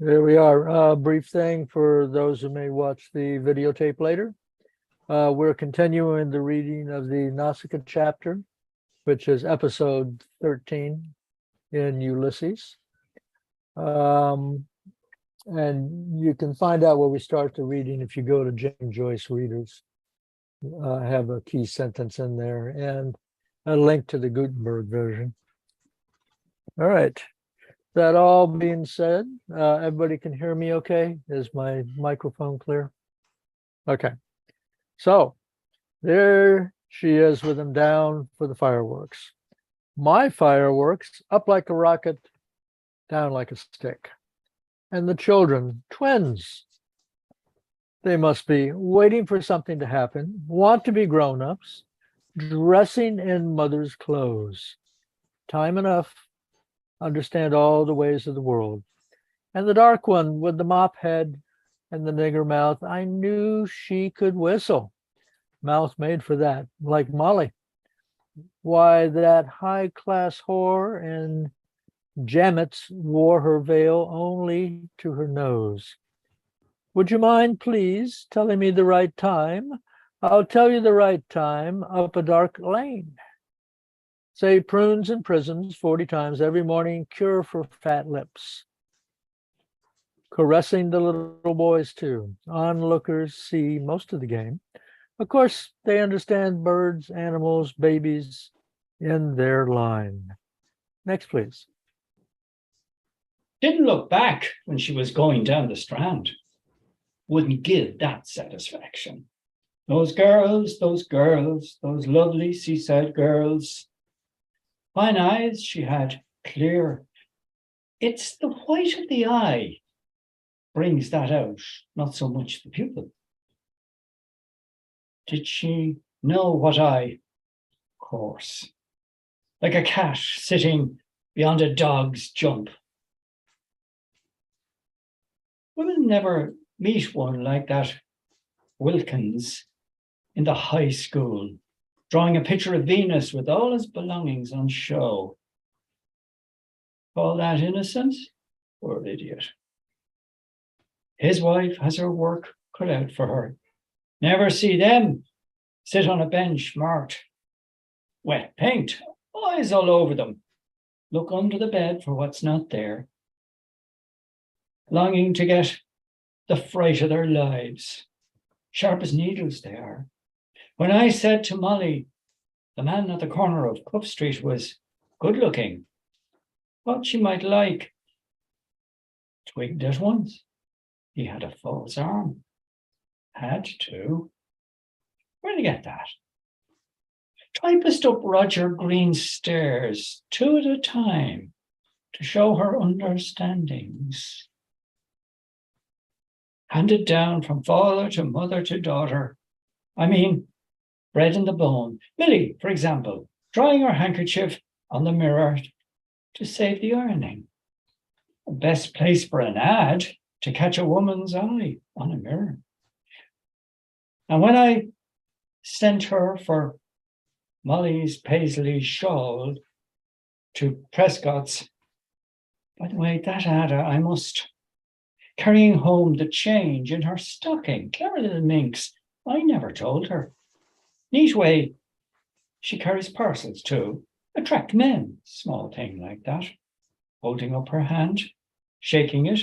There we are. Brief thing for those who may watch the videotape later. We're continuing the reading of the Nausicaa chapter, which is episode 13 in Ulysses. And you can find out where we start the reading if you go to James Joyce Readers. I have a key sentence in there and a link to the Gutenberg version. All right. That all being said, everybody can hear me okay? Is my microphone clear? Okay. So there she is with them down for the fireworks. My fireworks up like a rocket, down like a stick. And the children, twins. They must be waiting for something to happen, want to be grown-ups, dressing in mother's clothes. Time enough. Understand all the ways of the world. And the dark one with the mop head and the nigger mouth, I knew she could whistle. Mouth made for that, like Molly. Why, that high-class whore in Jamets wore her veil only to her nose. Would you mind, please, telling me the right time? I'll tell you the right time up a dark lane. Say prunes and prisms 40 times every morning, cure for fat lips. Caressing the little boys too. Onlookers see most of the game. Of course, they understand birds, animals, babies in their line. Next, please. Didn't look back when she was going down the strand. Wouldn't give that satisfaction. Those girls, those lovely seaside girls. Fine eyes she had, clear. It's the white of the eye brings that out, not so much the pupil. Did she know what eye? Of course. Like a cat sitting beyond a dog's jump. Women never meet one like that Wilkins in the high school, drawing a picture of Venus with all his belongings on show. Call that innocent? Poor idiot. His wife has her work cut out for her. Never see them sit on a bench marked wet paint, eyes all over them. Look under the bed for what's not there. Longing to get the fright of their lives. Sharp as needles they are. When I said to Molly, the man at the corner of Cuff Street was good looking, what she might like, twigged at once. He had a false arm. Had to. Where'd he get that? Typist up Roger Green's stairs, 2 at a time, to show her understandings. Handed down from father to mother to daughter. I mean, bred in the bone. Millie, for example, drying her handkerchief on the mirror to save the ironing. The best place for an ad to catch a woman's eye on a mirror. And when I sent her for Molly's paisley shawl to Prescott's, by the way, that ad, I must, carrying home the change in her stocking. Clever little minx. I never told her. Neat way she carries parcels too. Attract men. Small thing like that. Holding up her hand, shaking it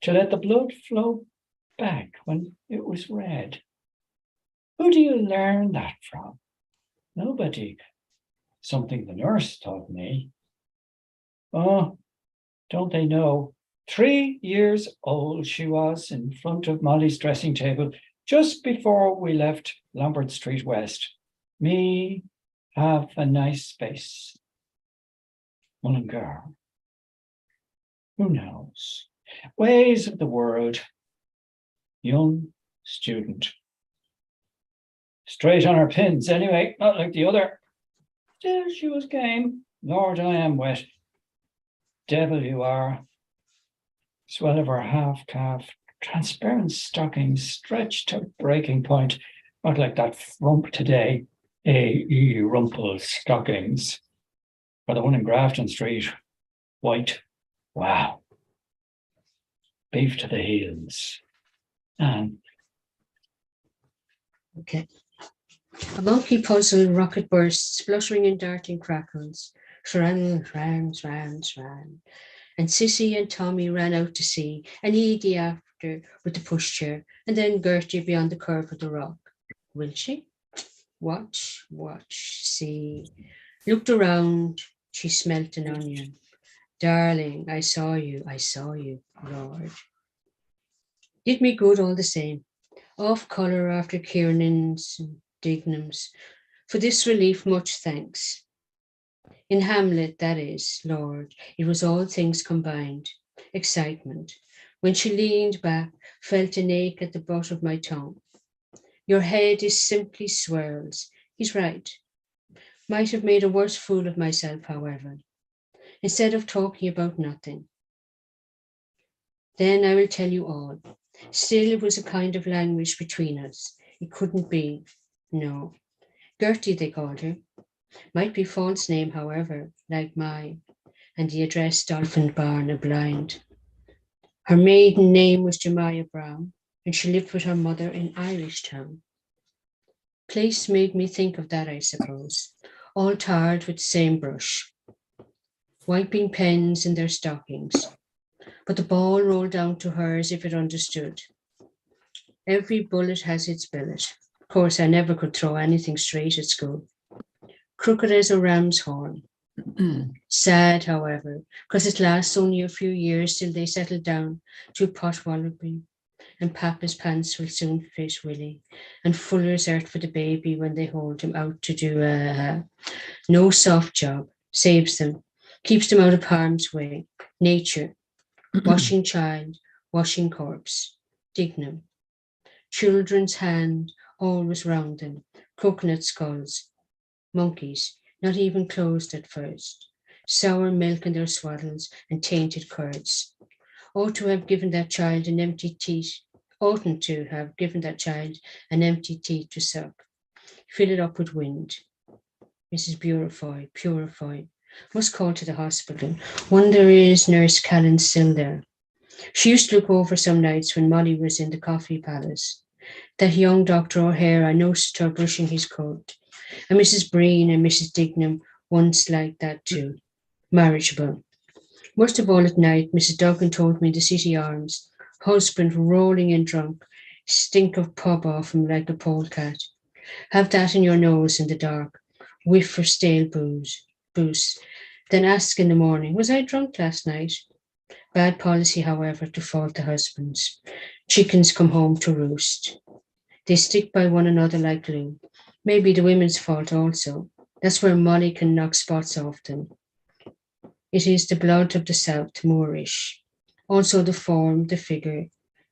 to let the blood flow back when it was red. Who do you learn that from? Nobody. Something the nurse taught me. Oh, don't they know? 3 years old she was in front of Molly's dressing table just before we left Lombard Street West. Me have a nice space. One girl. Who knows? Ways of the world. Young student. Straight on her pins anyway, not like the other. Still she was game. Lord, I am wet. Devil you are. Swell of her half calf, transparent stockings stretched to breaking point, not like that frump today, A.E. Rumple stockings. Or the one in Grafton Street, white. Wow. beef to the heels. And Okay. A monkey puzzle, rocket bursts, spluttering and darting crackles. Shran, shran, shran, shran. And Sissy and Tommy ran out to see, and Edie after with the pushchair, and then Gertie beyond the curve of the rock. Will she? Watch, see. Looked around, she smelt an onion. Darling, I saw you, Lord. Did me good all the same. Off colour after Kiernan's and Dignam's. For this relief, much thanks. In Hamlet, that is, Lord, it was all things combined. Excitement. When she leaned back, felt an ache at the butt of my tongue. Your head is simply swirls. He's right. Might have made a worse fool of myself, however, instead of talking about nothing. Then I will tell you all. Still, it was a kind of language between us. It couldn't be. No. Gertie, they called her. Might be false name, however, like mine, and the address Dolphin Barn, a blind. Her maiden name was Jemiah Brown, and she lived with her mother in Irishtown. Place made me think of that, I suppose, all tarred with the same brush, wiping pens in their stockings. But the ball rolled down to her as if it understood. Every bullet has its billet. Of course, I never could throw anything straight at school. Crooked as a ram's horn. Sad, however, because it lasts only a few years till they settle down to potwalloping, and Papa's pants will soon fit Willie, and Fuller's earth for the baby when they hold him out to do no soft job, saves them, keeps them out of harm's way. Nature, washing child, washing corpse, Dignam. Children's hand always round them, coconut skulls, monkeys, not even closed at first, sour milk in their swaddles and tainted curds. Ought to have given that child an empty teat, oughtn't to have given that child an empty teat to suck. Fill it up with wind. Mrs. Purifoy, must call to the hospital. Wonder is Nurse Callan still there? She used to look over some nights when Molly was in the coffee palace. That young Dr. O'Hare, I noticed her brushing his coat. And Mrs. Breen and Mrs. Dignam once like that too. Marriageable. Most of all at night, Mrs. Duggan told me the City Arms, husband rolling in drunk, stink of pub off him like a polecat. Have that in your nose in the dark, whiff for stale booze. Then ask in the morning, was I drunk last night? Bad policy, however, to fault the husbands. Chickens come home to roost. They stick by one another like glue. Maybe the women's fault also. That's where Molly can knock spots off them. It is the blood of the South, Moorish. Also the form, the figure.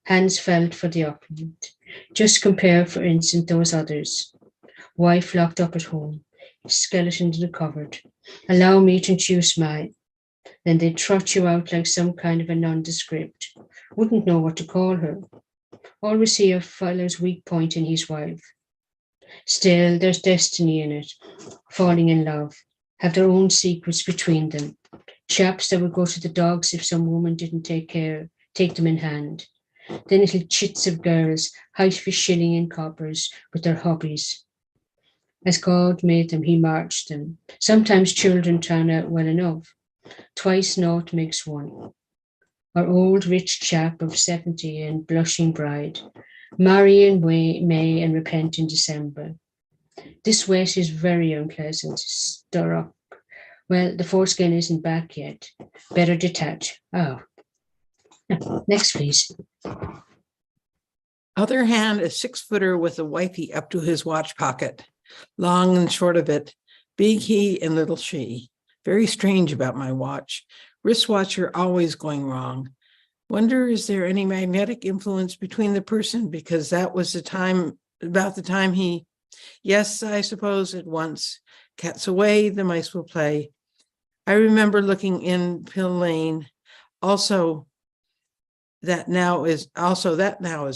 Hands felt for the opulent. Just compare, for instance, those others. Wife locked up at home. Skeleton in the cupboard. Allow me to introduce mine. Then they trot you out like some kind of a nondescript. Wouldn't know what to call her. Always see a fellow's weak point in his wife. Still, there's destiny in it. Falling in love. Have their own secrets between them. Chaps that would go to the dogs if some woman didn't take them in hand. Then little chits of girls, height for shilling in coppers with their hobbies. As God made them, he marched them. Sometimes children turn out well enough. Twice naught makes one. Our old rich chap of 70 and blushing bride. Marry in May and repent in December. This wet is very unpleasant. Stir up. Well, the foreskin isn't back yet. Better detach. Oh. Next, please. Other hand, a 6-footer with a wifey up to his watch pocket. Long and short of it, big he and little she. Very strange about my watch. Wristwatcher always going wrong. Wonder, is there any magnetic influence between the person? Because that was about the time he, yes, I suppose at once. Cats away, the mice will play. I remember looking in Pill Lane. That now is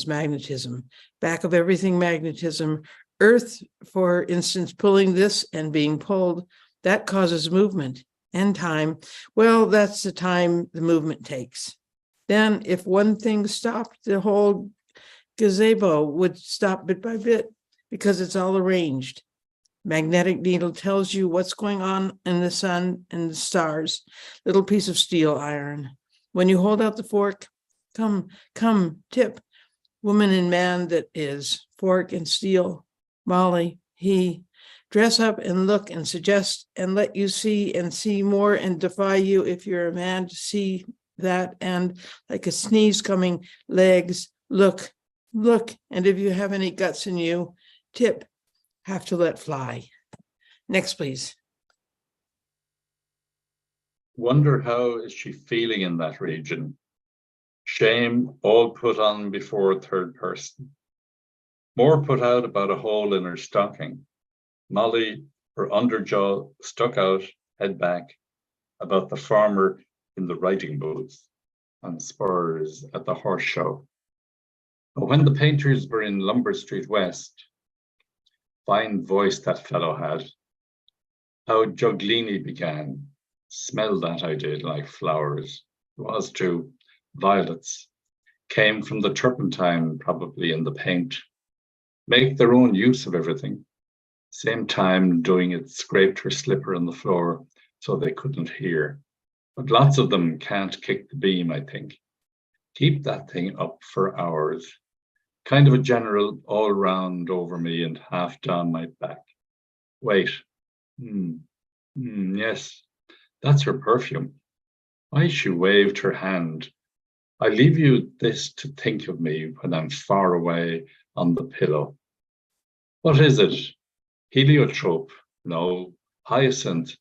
magnetism. Back of everything, magnetism. Earth, for instance, pulling this and being pulled, that causes movement and time. Well, that's the time the movement takes. Then if one thing stopped, the whole gazebo would stop bit by bit because it's all arranged. Magnetic needle tells you what's going on in the sun and the stars. Little piece of steel iron. When you hold out the fork, come, tip. Woman and man that is, fork and steel. Molly, he. Dress up and look and suggest and let you see and see more and defy you if you're a man to see that and like a sneeze coming, legs, look, and if you have any guts in you, tip, have to let fly. Next, please. Wonder how is she feeling in that region? Shame all put on before a third person. More put out about a hole in her stocking. Molly, her underjaw stuck out, head back, about the farmer in the writing booth, on spurs at the horse show. But when the painters were in Lumber Street West, fine voice that fellow had. How Giuglini began, smell that I did like flowers. It was too, violets, came from the turpentine probably in the paint. Make their own use of everything. Same time doing it, scraped her slipper on the floor so they couldn't hear. But lots of them can't kick the beam, I think. Keep that thing up for hours. Kind of a general all round over me and half down my back. Wait. Yes, that's her perfume. Why she waved her hand. I leave you this to think of me when I'm far away on the pillow. What is it? Heliotrope? No. Hyacinth?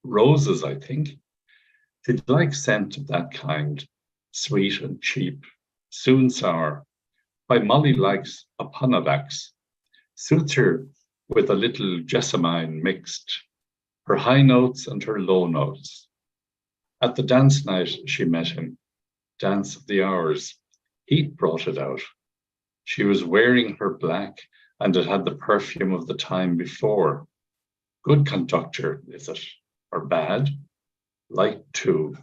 Roses, I think. She'd like scent of that kind, sweet and cheap, soon sour. Why Molly likes Aponavax. Suits her with a little jessamine mixed, her high notes and her low notes. At the dance night, she met him, dance of the hours. Heat brought it out. She was wearing her black and it had the perfume of the time before. Good conductor, is it? Or bad? Light too.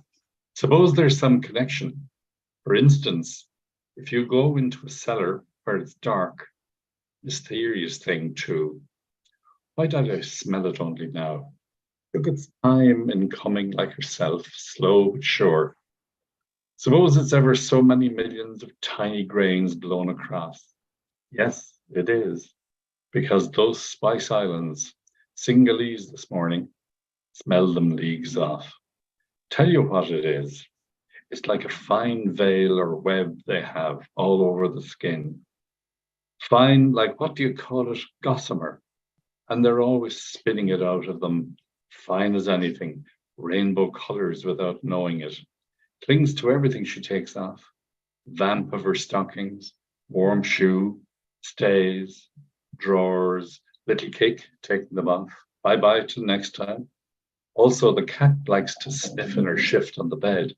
Suppose there's some connection. For instance, if you go into a cellar where it's dark, mysterious thing too. Why did I smell it only now? Took its time in coming like herself, slow but sure. Suppose it's ever so many millions of tiny grains blown across. Yes, it is. Because those Spice Islands, Singhalese this morning, smell them leagues off. Tell you what it is. It's like a fine veil or web they have all over the skin. Fine, like what do you call it? Gossamer. And they're always spinning it out of them, fine as anything, rainbow colors without knowing it. Clings to everything she takes off. Vamp of her stockings, warm shoe, stays, drawers, little kick, taking them off. Bye-bye till next time. Also, the cat likes to sniff in her shift on the bed.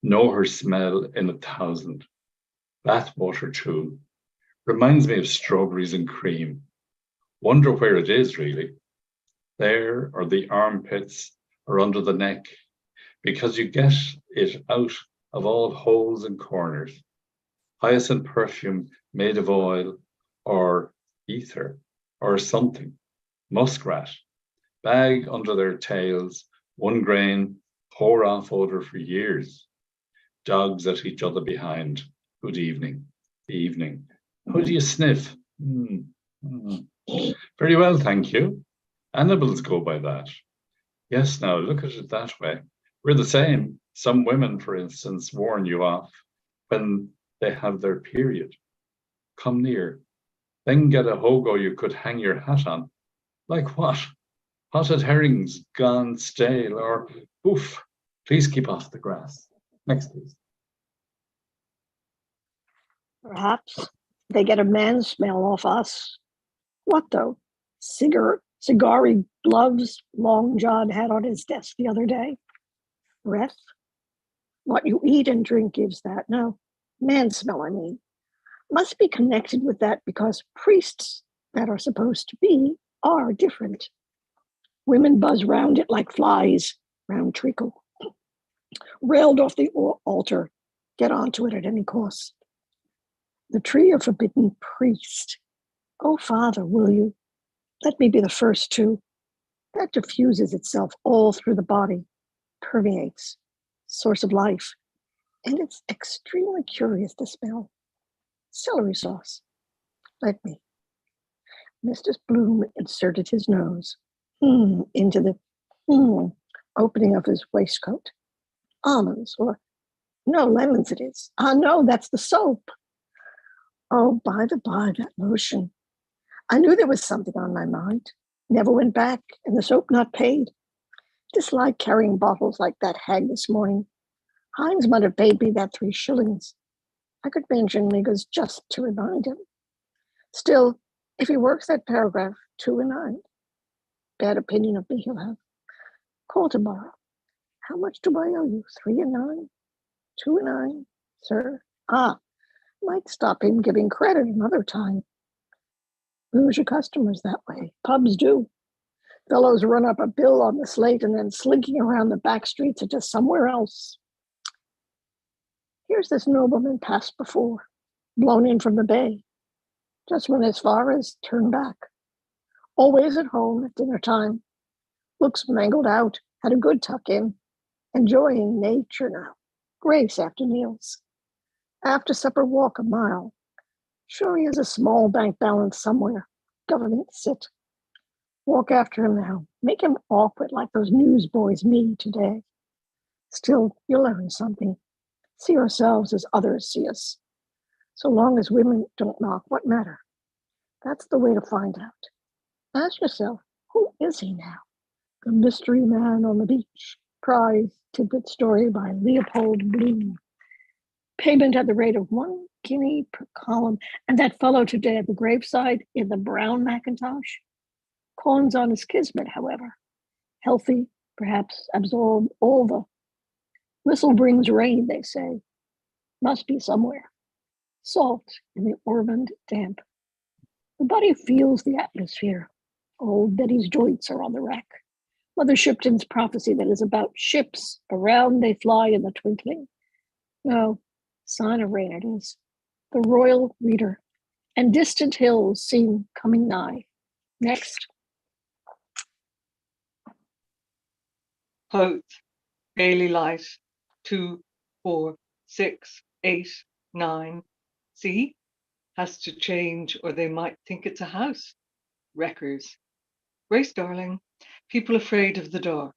Know her smell in 1,000. Bath water too. Reminds me of strawberries and cream. Wonder where it is really. There, or the armpits, or under the neck, because you get it out of all holes and corners. Hyacinth perfume made of oil, or ether, or something. Muskrat. Bag under their tails, one grain, pour off odor for years. Dogs at each other behind. Good evening. Evening. Who do you sniff? Very well, thank you. Annibals go by that. Yes, now look at it that way. We're the same. Some women, for instance, warn you off when they have their period. Come near. Then get a hogo you could hang your hat on. Like what? Potted herrings gone stale, or oof, please keep off the grass. Next, please. Perhaps they get a man smell off us. What though? Cigar gloves Long John had on his desk the other day. Breath? What you eat and drink gives that. No, man smell, I mean. Must be connected with that because priests that are supposed to be are different. Women buzz round it like flies, round treacle. Railed off the altar, Get onto it at any cost. The tree of forbidden priest. Oh, Father, will you? Let me be the first to. That diffuses itself all through the body, permeates, source of life. And it's extremely curious to smell. Celery sauce. Let me. Mr. Bloom inserted his nose into the opening of his waistcoat. Almonds, or no, lemons it is. Ah, no, that's the soap. Oh, by the by, that lotion. I knew there was something on my mind. Never went back, and the soap not paid. Disliked carrying bottles like that hag this morning. Hines might have paid me that 3 shillings. I could mention Liggers just to remind him. Still, if he works that paragraph 2 and 9, bad opinion of me he'll have. Call tomorrow. How much do I owe you? 3 and 9? 2 and 9, sir? Ah, might stop him giving credit another time. Lose your customers that way. Pubs do. Fellows run up a bill on the slate and then slinking around the back streets into somewhere else. Here's this nobleman passed before, blown in from the bay. Just went as far as turn back. Always at home at dinner time. Looks mangled out, had a good tuck in. Enjoying nature now. Grace after meals. After supper walk a mile. Sure he has a small bank balance somewhere. Government sit. Walk after him now. Make him awkward like those newsboys me today. Still, you'll learn something. See ourselves as others see us. So long as women don't knock, what matter? That's the way to find out. Ask yourself, who is he now? The mystery man on the beach. Prize tidbit story by Leopold Bloom. Payment at the rate of 1 guinea per column. And that fellow today at the graveside in the brown Macintosh. Calls on his kismet, however. Healthy, perhaps absorb all the whistle brings rain, they say. Must be somewhere. Salt in the ormond damp. The body feels the atmosphere. Old Betty's joints are on the rack. Mother Shipton's prophecy that is about ships, around they fly in the twinkling. No, sign of rain it is. The royal reader, and distant hills seem coming nigh. Next. Clothes, daily light, 2, 4, 6, 8, 9. See? Has to change or they might think it's a house. Wreckers. Grace darling, people afraid of the dark.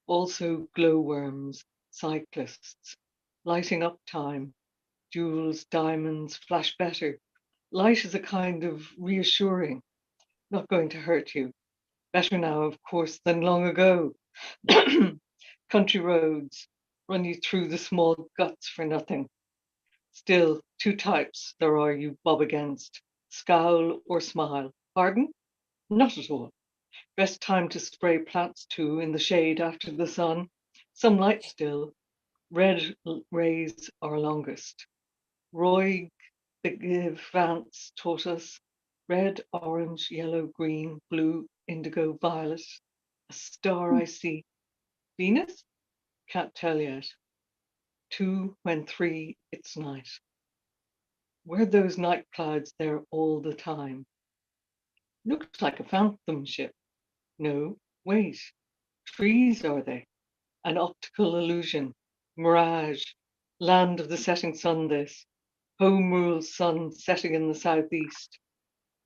Also glowworms, cyclists. Lighting up time. Jewels, diamonds flash better. Light is a kind of reassuring. Not going to hurt you. Better now, of course, than long ago. Country roads run you through the small guts for nothing. Still, 2 types there are you bob against, scowl or smile. Pardon? Not at all. Best time to spray plants too in the shade after the sun. Some light still. Red rays are longest. Roy the Vance taught us red, orange, yellow, green, blue, indigo, violet. A star I see. Venus? Can't tell yet. 2, when 3, it's night. Were those night clouds there all the time? Looks like a phantom ship. No, wait. Trees are they? An optical illusion. Mirage. Land of the setting sun this. Home rules sun setting in the southeast.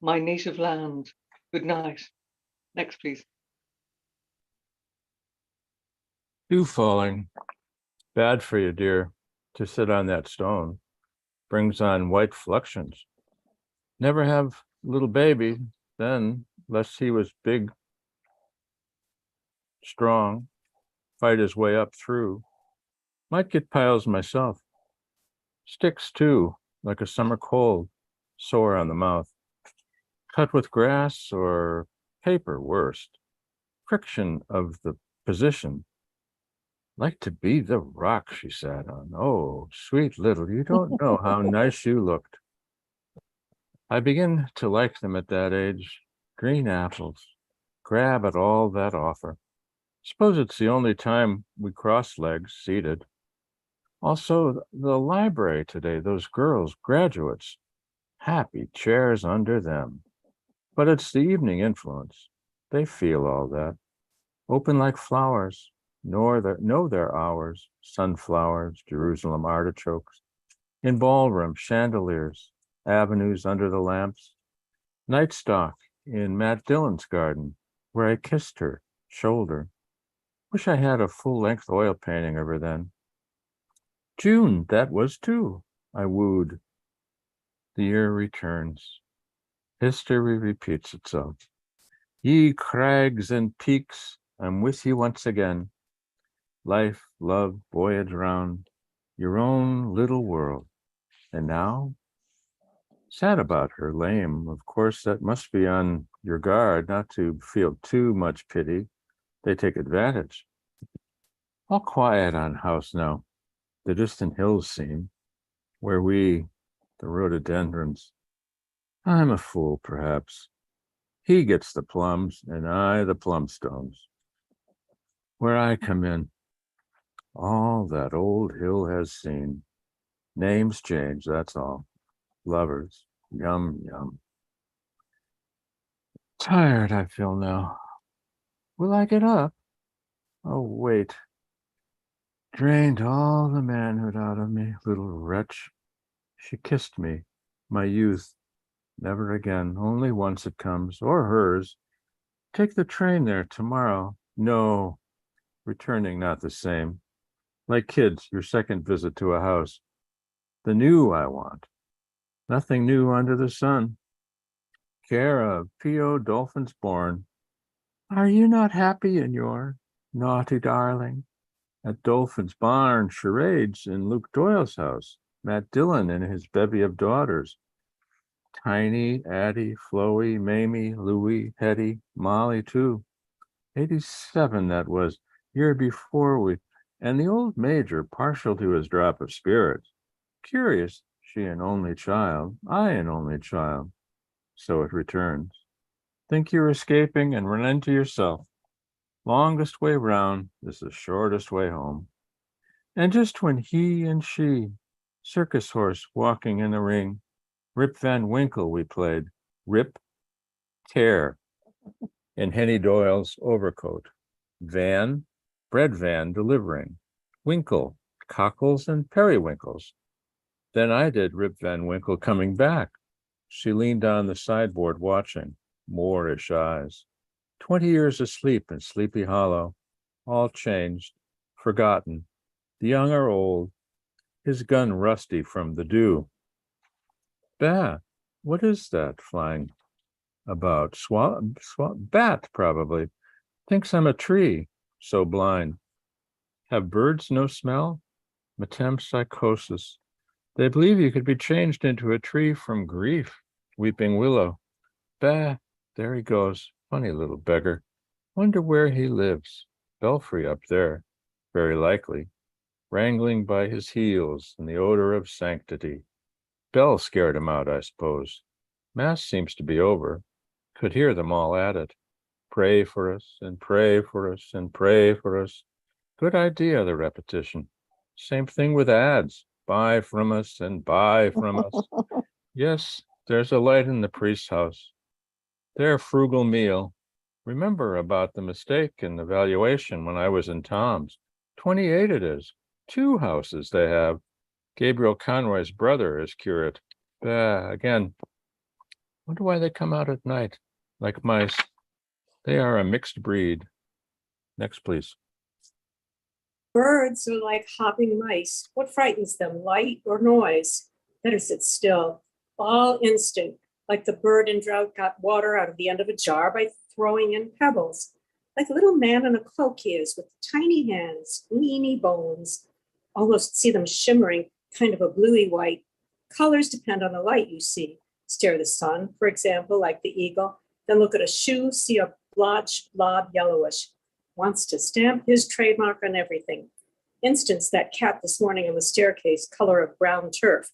My native land. Good night. Next, please. Dew falling. Bad for you, dear, to sit on that stone. Brings on white fluxions. Never have little baby, then, lest he was big, strong, fight his way up through. Might get piles myself. Sticks too, like a summer cold, sore on the mouth. Cut with grass or paper, worst. Friction of the position. Like to be the rock she sat on. Oh, sweet little, you don't know how nice you looked. I begin to like them at that age. Green apples. Grab at all that offer. Suppose it's the only time we cross legs seated. Also, the library today, those girls, graduates, happy chairs under them. But it's the evening influence. They feel all that. Open like flowers, know their hours, sunflowers, Jerusalem artichokes, in ballroom, chandeliers, avenues under the lamps, Nightstock in Matt Dillon's garden, where I kissed her shoulder. Wish I had a full-length oil painting of her then. June, that was too, I wooed. The year returns. History repeats itself. Ye crags and peaks, I'm with you once again. Life, love, voyage round, your own little world. And now, sad about her, lame. Of course, that must be on your guard not to feel too much pity. They take advantage. All quiet on house now. The distant hills seem, where we, the rhododendrons. I'm a fool, perhaps. He gets the plums, and I the plumstones. Where I come in, all that old hill has seen. Names change, that's all. Lovers, yum, yum. Tired, I feel now. Will I get up? Oh, wait. Drained all the manhood out of me, little wretch. She kissed me, my youth. Never again, only once it comes, or hers. Take the train there tomorrow. No, returning not the same. Like kids, your second visit to a house. The new I want. Nothing new under the sun. Care of P.O. Dolphins born. Are you not happy in your naughty darling? At Dolphin's barn, charades in Luke Doyle's house. Matt Dillon and his bevy of daughters. Tiny, Addie, Chloe, Mamie, Louie, Hetty, Molly too. 87 that was, year before we, and the old major partial to his drop of spirits. Curious, she an only child, I an only child. So it returns. Think you're escaping and run into yourself. Longest way round is the shortest way home. And just when he and she, circus horse walking in the ring, Rip Van Winkle we played, Rip, Tear, in Henny Doyle's overcoat. Van, bread van delivering. Winkle, cockles and periwinkles. Then I did Rip Van Winkle coming back. She leaned on the sideboard watching, Moorish eyes. 20 years asleep in Sleepy Hollow, all changed, forgotten. The young are old, his gun rusty from the dew. Bah, what is that flying about? Bat, probably. Thinks I'm a tree, so blind. Have birds no smell? Metempsychosis. They believe you could be changed into a tree from grief. Weeping willow. Bah, there he goes. Funny little beggar. Wonder where he lives. Belfry up there. Very likely. Wrangling by his heels in the odor of sanctity. Bell scared him out, I suppose. Mass seems to be over. Could hear them all at it. Pray for us, and pray for us, and pray for us. Good idea, the repetition. Same thing with ads. Buy from us and buy from us. Yes, there's a light in the priest's house. Their frugal meal. Remember about the mistake in the valuation when I was in Tom's. 28 it is. 2 houses they have. Gabriel Conroy's brother is curate. Again, wonder why they come out at night, like mice. They are a mixed breed. Next, please. Birds are like hopping mice. What frightens them, light or noise? Better sit still. All instinct, like the bird in drought got water out of the end of a jar by throwing in pebbles. Like a little man in a cloak he is, with tiny hands, weeny bones. Almost see them shimmering, kind of a bluey white. Colors depend on the light you see. Stare at the sun, for example, like the eagle. Then look at a shoe, see a blotch, blob, yellowish. Wants to stamp his trademark on everything. Instance, that cat this morning on the staircase, color of brown turf.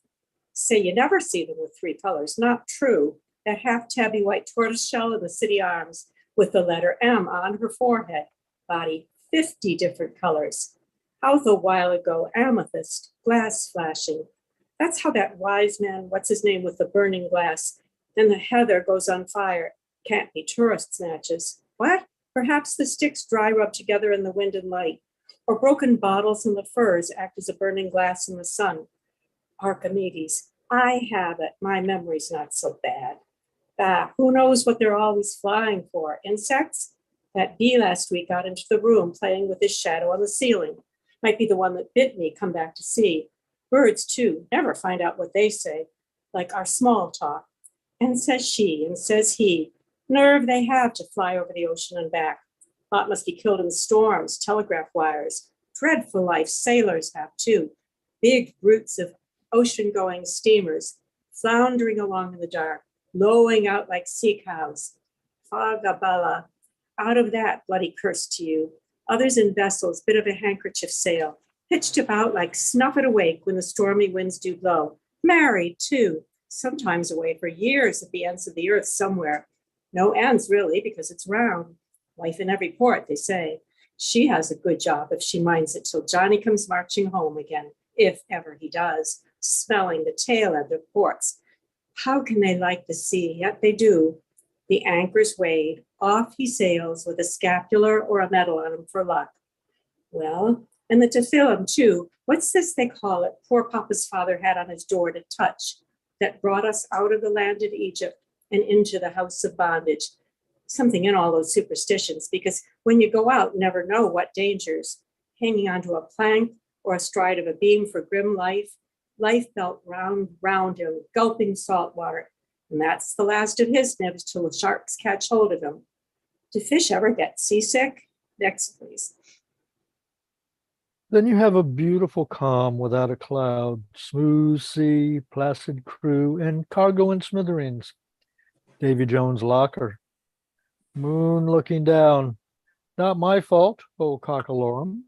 Say you never see them with 3 colors. Not true. That half-tabby white tortoiseshell in the city arms with the letter M on her forehead. Body, 50 different colors. How the while ago, amethyst, glass flashing. That's how that wise man, what's his name, with the burning glass. Then the heather goes on fire. Can't be tourist snatches. What? Perhaps the sticks dry rub together in the wind and light. Or broken bottles in the firs act as a burning glass in the sun. Archimedes, I have it. My memory's not so bad. Who knows what they're always flying for? Insects? That bee last week got into the room playing with his shadow on the ceiling. Might be the one that bit me, come back to see. Birds, too, never find out what they say, like our small talk. And says she, and says he. Nerve they have to fly over the ocean and back. Lot must be killed in storms, telegraph wires. Dreadful life sailors have, too. Big brutes of ocean-going steamers, floundering along in the dark, lowing out like sea cows. Fagabala, out of that, bloody curse to you. Others in vessels, bit of a handkerchief sail, pitched about like snuff at a wake when the stormy winds do blow. Married, too, sometimes away for years at the ends of the earth somewhere. No ends, really, because it's round. Life in every port, they say. She has a good job if she minds it till Johnny comes marching home again, if ever he does, smelling the tail end of ports. How can they like the sea? Yet they do. The anchor's weighed. Off he sails with a scapular or a medal on him for luck. Well, and the tefillin, too. What's this they call it? Poor Papa's father had on his door to touch, that brought us out of the land of Egypt and into the house of bondage. Something in all those superstitions, because when you go out, you never know what dangers. Hanging onto a plank or astride of a beam for grim life, life felt round him, gulping salt water. And that's the last of his nibs till the sharks catch hold of him. Do fish ever get seasick? Next, please. Then you have a beautiful calm without a cloud, smooth sea, placid crew, and cargo in smithereens. Davy Jones' locker. Moon looking down. Not my fault, O cockalorum.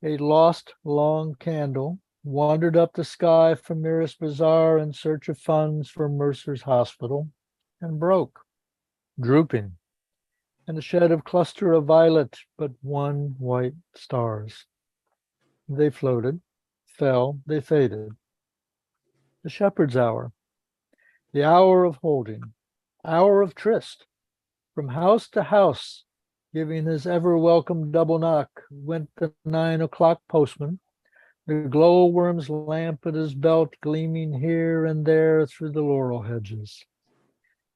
A lost long candle wandered up the sky from nearest bazaar in search of funds for Mercer's hospital and broke, drooping, and a shed of cluster of violet, but one white stars. They floated, fell, they faded. The shepherd's hour, the hour of holding, hour of tryst, from house to house, giving his ever-welcome double knock, went the 9 o'clock postman, the glowworm's lamp at his belt gleaming here and there through the laurel hedges.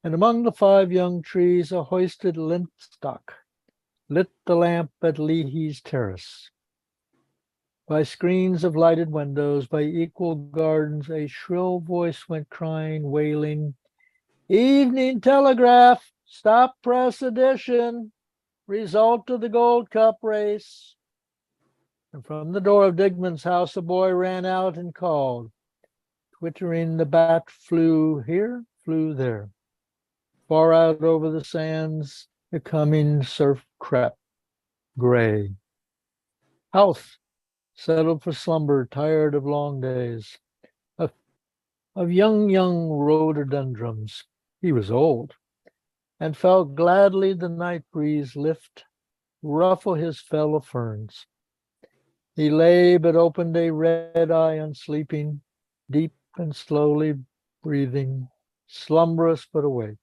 And among the 5 young trees, a hoisted lintstock lit the lamp at Leahy's terrace. By screens of lighted windows, by equal gardens, a shrill voice went crying, wailing, "Evening Telegraph, stop press edition, result of the Gold Cup race." And from the door of Digman's house, a boy ran out and called. Twittering, the bat flew here, flew there. Far out over the sands, the coming surf crept, gray. Health settled for slumber, tired of long days. Of young rhododendrons, he was old, and felt gladly the night breeze lift, ruffle his fell of ferns. He lay but opened a red eye unsleeping, deep and slowly breathing, slumberous but awake.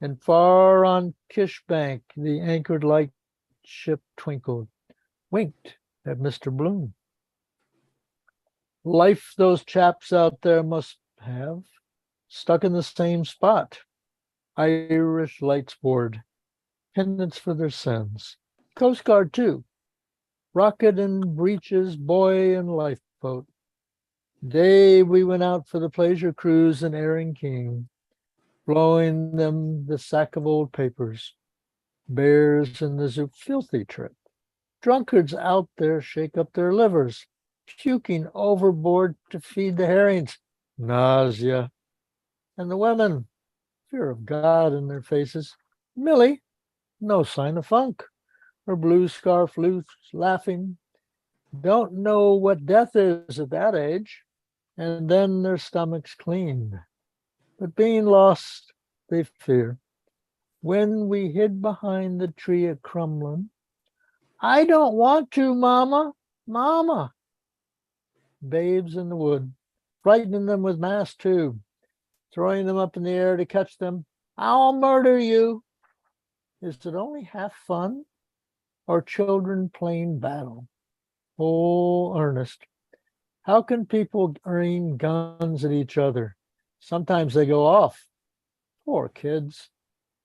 And far on Kish Bank the anchored light ship twinkled, winked at Mr. Bloom. Life those chaps out there must have, stuck in the same spot. Irish Lights Board, penance for their sins. Coast Guard too. Rocket and breeches, boy and lifeboat. Day we went out for the pleasure cruise in Erin King, blowing them the sack of old papers. Bears in the zoo, filthy trip. Drunkards out there shake up their livers, puking overboard to feed the herrings. Nausea. And the women, fear of God in their faces. Millie, no sign of funk. Her blue scarf loose, laughing. Don't know what death is at that age. And then their stomachs cleaned. But being lost, they fear. When we hid behind the tree at Crumlin, I don't want to, Mama. Mama. Babes in the wood, frightening them with masks too, throwing them up in the air to catch them. I'll murder you. Is it only half fun? Or children playing battle? Oh, Ernest, how can people aim guns at each other? Sometimes they go off. Poor kids.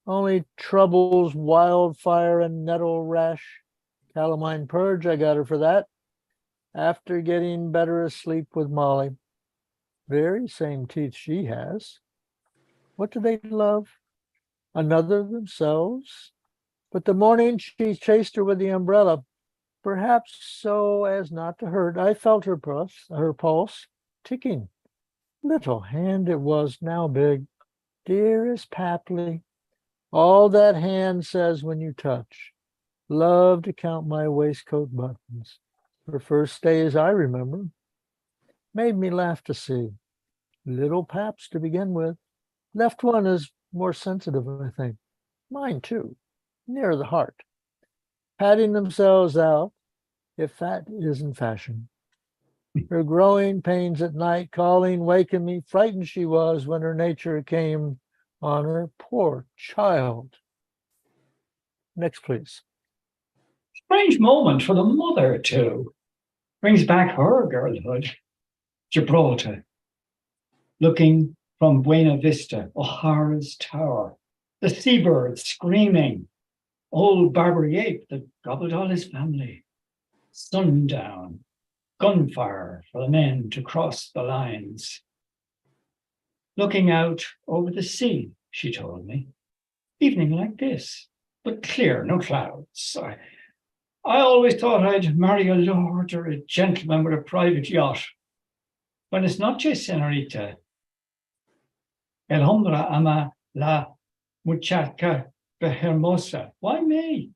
Only troubles, wildfire, and nettle rash. Calamine purge, I got her for that. After getting better asleep with Molly. Very same teeth she has. What do they love? Another themselves? But the morning she chased her with the umbrella, perhaps so as not to hurt, I felt her pulse ticking. Little hand it was, now big. Dearest Papley, all that hand says when you touch. Love to count my waistcoat buttons. Her first days I remember. Made me laugh to see. Little paps to begin with. Left one is more sensitive, I think. Mine too, near the heart. Patting themselves out, if that isn't fashion. Her growing pains at night, calling, waking me, frightened she was when her nature came on her. Poor child. Next, please. Strange moment for the mother, too. Brings back her girlhood. Gibraltar. Looking from Buena Vista, O'Hara's tower. The seabirds screaming. Old Barbary ape that gobbled all his family. Sundown. Gunfire for the men to cross the lines. Looking out over the sea, she told me. Evening like this, but clear, no clouds. I always thought I'd marry a lord or a gentleman with a private yacht. But it's not just, senorita. El hombre ama la muchacha hermosa. Why me?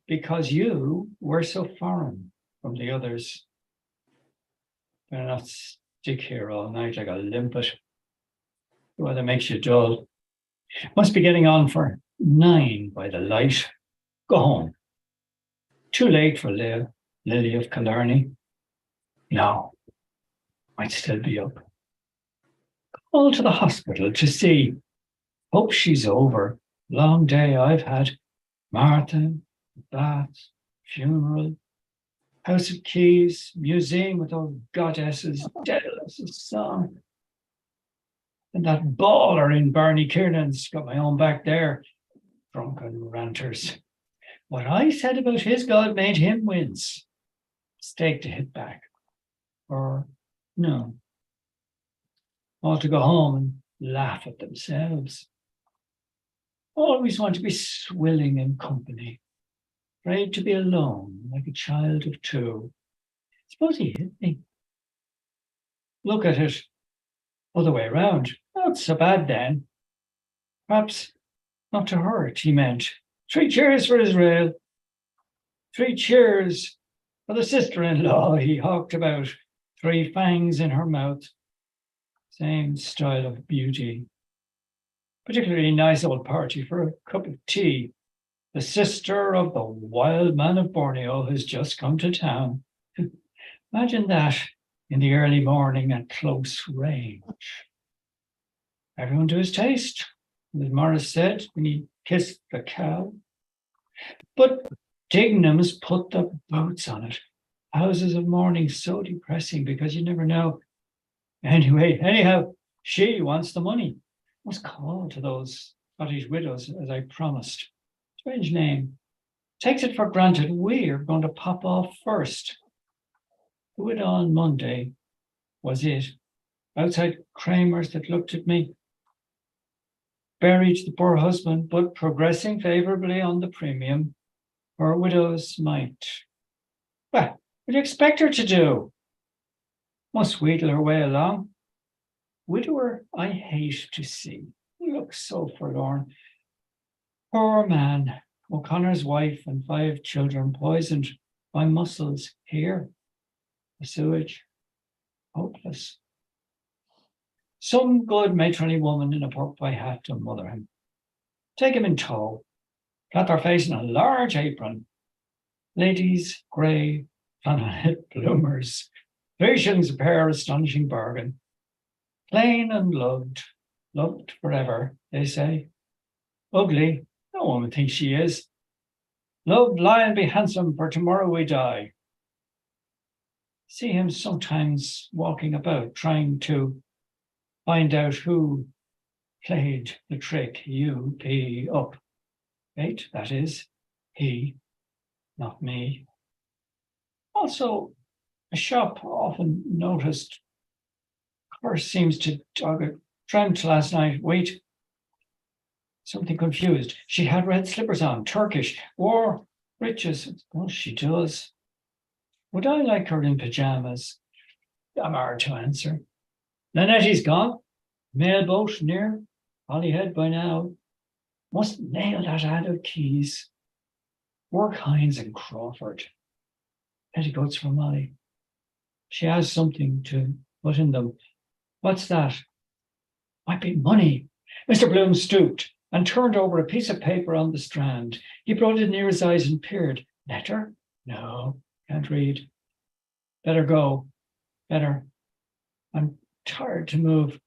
Because you were so foreign from the others. Better not stick here all night like a limpet. The weather makes you dull. Must be getting on for 9 by the light. Go home. Too late for Lily of Killarney. No, might still be up. Call to the hospital to see. Hope she's over. Long day I've had. Marathon, bath, funeral, House of Keys, museum with those goddesses, Daedalus' song. And that baller in Barney Kiernan's got my own back there. Drunken ranters. What I said about his God made him wince. Mistake to hit back. Or no. All to go home and laugh at themselves. Always want to be swilling in company. Afraid to be alone, like a child of 2. Suppose he hit me. Look at it other way around. Not so bad then. Perhaps not to hurt, he meant. 3 cheers for Israel. 3 cheers for the sister-in-law he hawked about. 3 fangs in her mouth. Same style of beauty. Particularly nice old party for a cup of tea. The sister of the wild man of Borneo has just come to town. Imagine that in the early morning at close range. Everyone to his taste, as Morris said when he kissed the cow. But Dignam's put the boots on it. Houses of mourning so depressing because you never know. Anyhow, she wants the money. Must call to those Scottish widows as I promised. Strange name. Takes it for granted we're going to pop off first. The widow on Monday was it. Outside Kramer's that looked at me. Buried the poor husband, but progressing favorably on the premium. Or widows might. Well, what do you expect her to do? Must wheedle her way along. Widower I hate to see. He looks so forlorn. Poor man, O'Connor's wife and 5 children poisoned by mussels here. The sewage, hopeless. Some good matronly woman in a pork pie hat to mother him. Take him in tow. Plant their face in a large apron. ladies, grey, flannelette bloomers. Visions a pair astonishing bargain. Plain and loved forever, they say. Ugly, no woman thinks she is. Love, lie and be handsome, for tomorrow we die. See him sometimes walking about, trying to find out who played the trick, you, he, up. Right, that is, he, not me. Also, a shop often noticed. Curse seems to jog it. Dreamt last night. Wait. Something confused. She had red slippers on, Turkish, wore breeches. Well, she does. Would I like her in pajamas? I'm hard to answer. Nanetti's gone. Mailboat near Holyhead by now. Must nail that ad of Keys. Work Hines and Crawford. Petticoats for Molly. She has something to put in them. What's that? Might be money. Mr. Bloom stooped and turned over a piece of paper on the strand. He brought it near his eyes and peered. Letter? No, can't read. Better go. Better. I'm tired to move.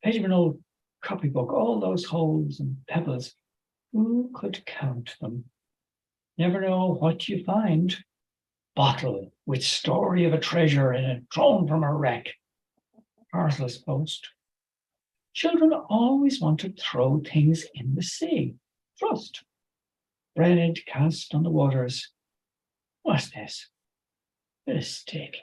Page of an old copybook, all those holes and pebbles. Who could count them? Never know what you find. Bottle with story of a treasure in it, thrown from a wreck. Parceless post. Children always want to throw things in the sea. Thrust. Bread cast on the waters. What's this? A stick.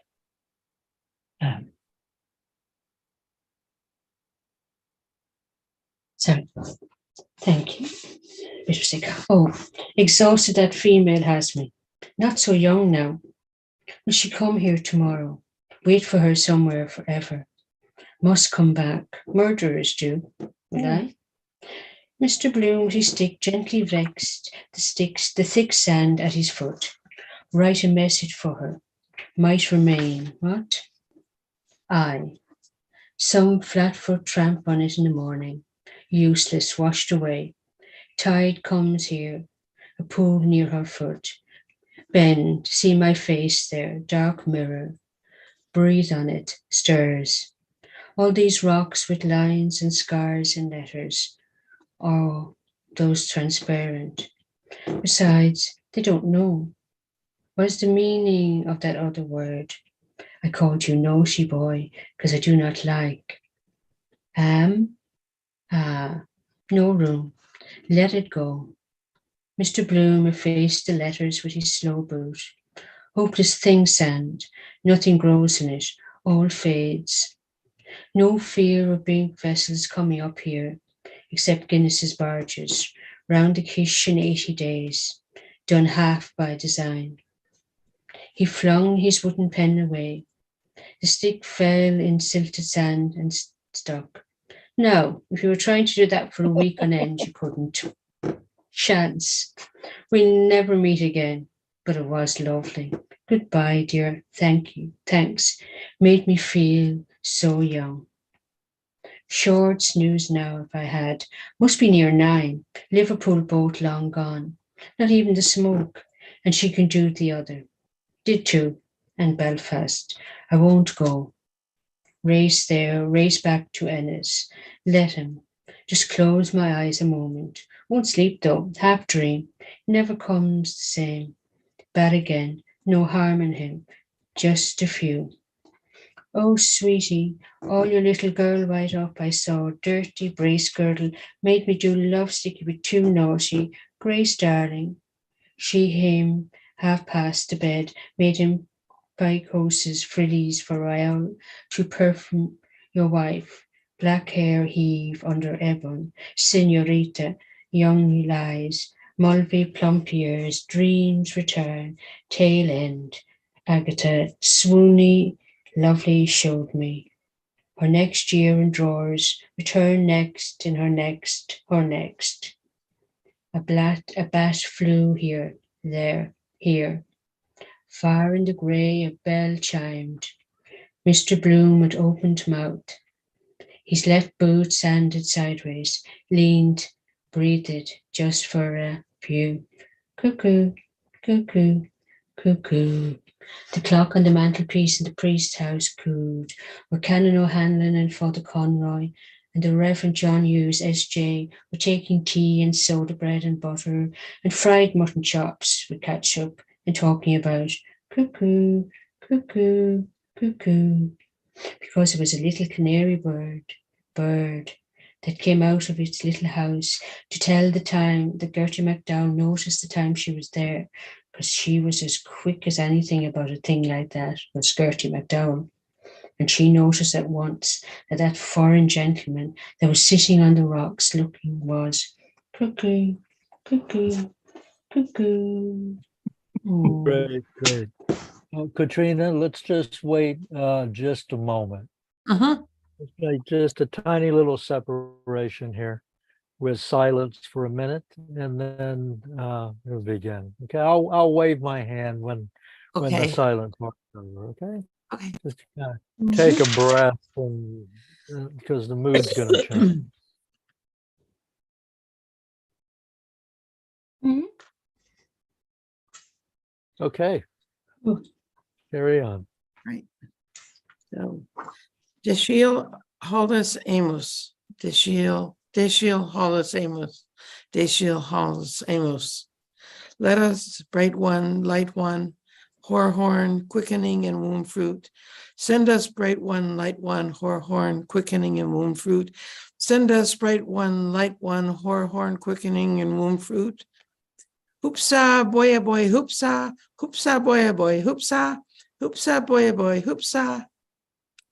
Sorry. Thank you. Bit of sick. Oh, exhausted that female has me. Not so young now. Will she come here tomorrow? Wait for her somewhere forever. Must come back. Murderers do. Will I? Mr. Bloom, his stick gently vexed the thick sand at his foot. Write a message for her. Might remain. What? I. Some flat-foot tramp on it in the morning. Useless, washed away. Tide comes here. A pool near her foot. Bend, see my face there, dark mirror. Breathe on it, stirs. All these rocks with lines and scars and letters. Oh, those transparent. Besides, they don't know. What is the meaning of that other word? I called you nosy boy, because I do not like. Am? Ah, no room. Let it go. Mr. Bloom effaced the letters with his slow boot. Hopeless thing sand. Nothing grows in it. All fades. No fear of big vessels coming up here, except Guinness's barges, round the Kish in 80 days, done half by design. He flung his wooden pen away. The stick fell in silted sand and stuck. Now, if you were trying to do that for a week on end, you couldn't. Chance. We'll never meet again, but it was lovely. Goodbye, dear. Thank you. Thanks. Made me feel so young. Short snooze now if I had. Must be near 9. Liverpool boat long gone. Not even the smoke. And she can do the other. Did too. And Belfast. I won't go. Race there, race back to Ennis. Let him. Just close my eyes a moment. Won't sleep though. Half dream. Never comes the same. Bad again. No harm in him. Just a few. Oh, sweetie, all your little girl right up I saw, dirty brace girdle, made me do love sticky with too naughty. Grace, darling. She, him, half past the bed, made him buy courses, frillies for Royal, to perfume your wife. Black hair heave under ebon, senorita, young lies, mulvey plump ears, dreams return, tail end. Agatha, swoony, lovely showed me. Her next year in drawers, return next in her next, her next. A bat flew here, there, here. Far in the grey a bell chimed. Mr. Bloom with opened mouth. His left boot sanded sideways, leaned, breathed just for a view. Cuckoo, cuckoo, Cuckoo. The clock on the mantelpiece in the priest's house cooed, where Canon O'Hanlon and Father Conroy and the Reverend John Hughes, S.J., were taking tea and soda bread and butter and fried mutton chops with ketchup and talking about cuckoo, cuckoo, cuckoo, because it was a little canary bird that came out of its little house to tell the time that Gertie McDowell noticed the time she was there, because she was as quick as anything about a thing like that, was Gertie McDowell. And she noticed at once that that foreign gentleman that was sitting on the rocks looking was cuckoo, cuckoo, cuckoo. Oh. Great, great. Katrina, let's just wait just a moment. Just a tiny little separation here with silence for a minute, and then we'll begin. Okay, I'll wave my hand when the Okay. silence part's over. Okay, Okay. just take a breath, and because the mood's going to change. Mhm. Okay, Good. carry on. Right. So, Deshiel Hollis Amos. Deshiel Hollis Amos. Deshiel Hollis Amos. Let us, bright one, light one, horn, quickening and womb fruit. Send us, bright one, light one, horn, quickening and womb fruit. Send us, bright one, light one, horn, quickening and womb fruit. Hoopsa, boy, hoopsa, hoopsa, boy, hoopsa, hoopsa, boy, hoopsa.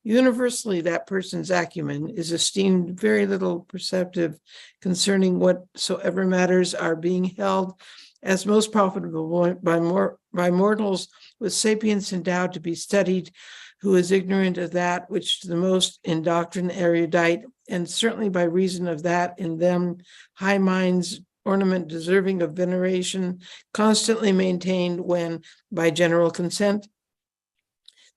Universally, that person's acumen is esteemed very little perceptive concerning whatsoever matters are being held as most profitable by mortals with sapience endowed to be studied, who is ignorant of that which the most in doctrine erudite, and certainly by reason of that in them high minds ornament deserving of veneration, constantly maintained when, by general consent,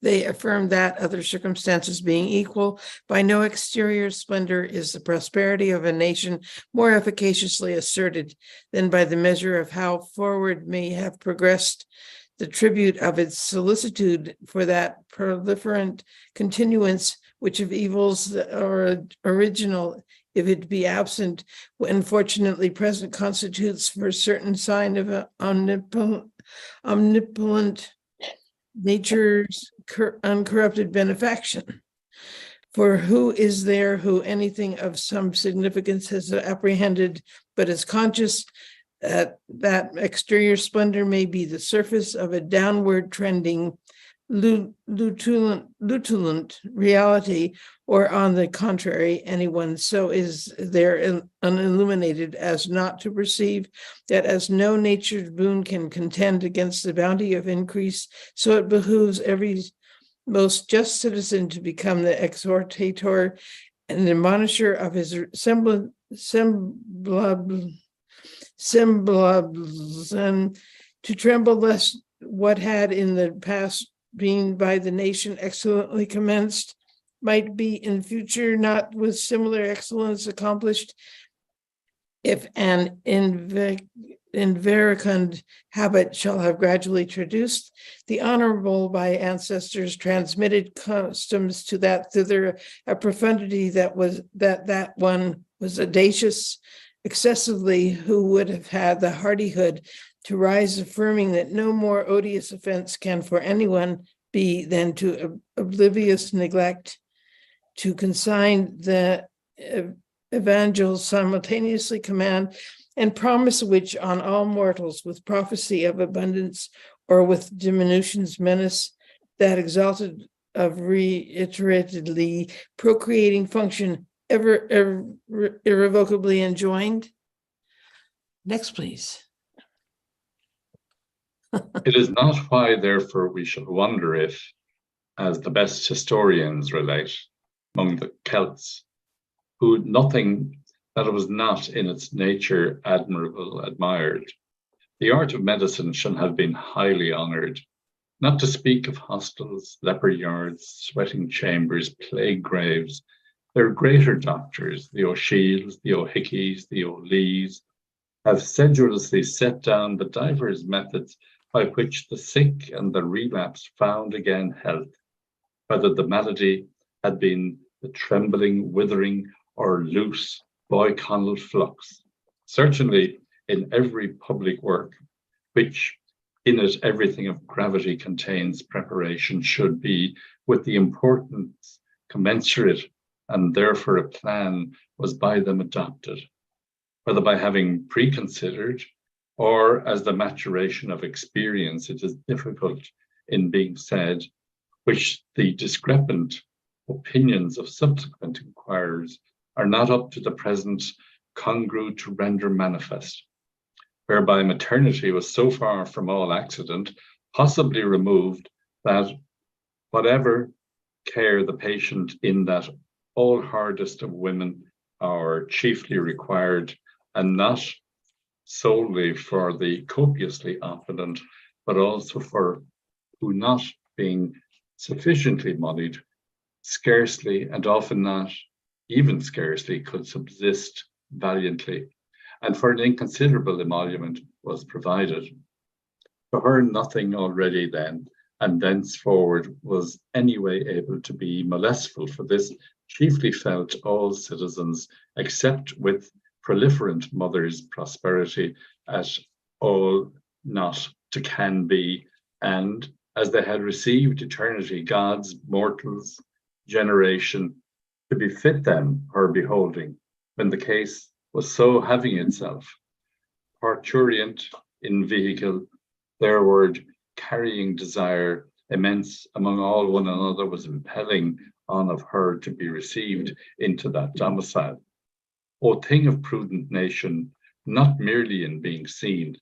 they affirm that, other circumstances being equal, by no exterior splendor is the prosperity of a nation more efficaciously asserted than by the measure of how forward may have progressed the tribute of its solicitude for that proliferant continuance which of evils are original, if it be absent, when fortunately present, constitutes for certain sign of an omnipotent nature's uncorrupted benefaction. For who is there who anything of some significance has apprehended, but is conscious that exterior splendor may be the surface of a downward trending lutulant reality, or on the contrary, anyone so is there unilluminated as not to perceive that as no nature's boon can contend against the bounty of increase, so it behooves every most just citizen to become the exhortator and admonisher of his semblabs, and to tremble lest what had in the past been by the nation excellently commenced might be in future not with similar excellence accomplished, if an inverecund habit shall have gradually traduced the honorable by ancestors transmitted customs to that thither a profundity that one was audacious excessively, who would have had the hardihood to rise affirming that no more odious offense can for anyone be than to oblivious neglect to consign the evangel simultaneously command and promise which on all mortals with prophecy of abundance or with diminution's menace that exalted of reiteratedly procreating function ever irrevocably enjoined. Next, please. It is not why, therefore, we should wonder if, as the best historians relate, among the Celts, who nothing that was not in its nature admirable admired, the art of medicine should have been highly honoured, not to speak of hostels, leper yards, sweating chambers, plague graves. Their greater doctors, the O'Shiels, the O'Hickeys, the O'Lees, have sedulously set down the divers methods by which the sick and the relapsed found again health, whether the malady had been the trembling, withering, or loose boyconnell flux. Certainly in every public work, which in it everything of gravity contains preparation should be, with the importance commensurate, and therefore a plan was by them adopted, whether by having preconsidered or as the maturation of experience, it is difficult in being said, which the discrepant opinions of subsequent inquirers are not up to the present congruent to render manifest, whereby maternity was so far from all accident, possibly removed, that whatever care the patient in that all hardest of women are chiefly required, and not solely for the copiously opulent, but also for who, not being sufficiently moneyed, scarcely and often not even scarcely could subsist valiantly, and for an inconsiderable emolument was provided. For her nothing already then, and thenceforward was any way able to be molestful, for this chiefly felt all citizens, except with proliferant mothers' prosperity at all not to can be, and as they had received eternity, God's mortals generation, to befit them her beholding, when the case was so having itself, parturient in vehicle, their word carrying desire immense among all one another was impelling on of her to be received into that domicile. O thing of prudent nation, not merely in being seen,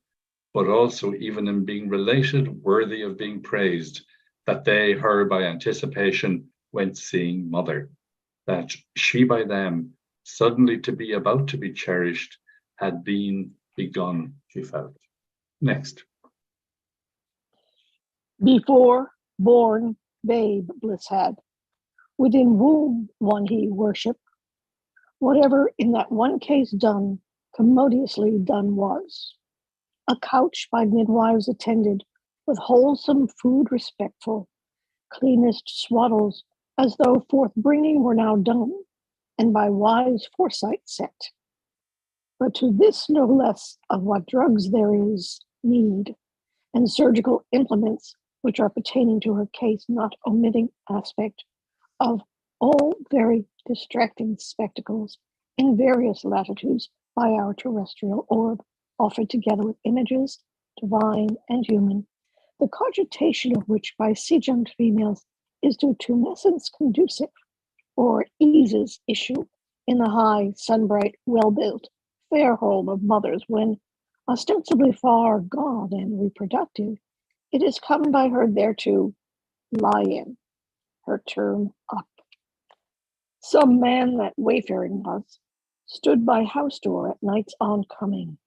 but also even in being related, worthy of being praised, that they her by anticipation went seeing mother, that she by them suddenly to be about to be cherished had been begun, she felt. Next. Before born babe bliss had, within womb one he worship, whatever in that one case done, commodiously done was. A couch by midwives attended, with wholesome food respectful, cleanest swaddles, as though forth bringing were now done, and by wise foresight set. But to this no less of what drugs there is need, and surgical implements which are pertaining to her case, not omitting aspect of all very distracting spectacles in various latitudes by our terrestrial orb, offered together with images, divine and human, the cogitation of which by sejunt females is to tumescence conducive, or eases issue in the high, sun-bright, well-built, fair home of mothers, when, ostensibly far gone and reproductive, it is come by her thereto lie in, her term up. Some man that wayfaring was, stood by house door at night's oncoming.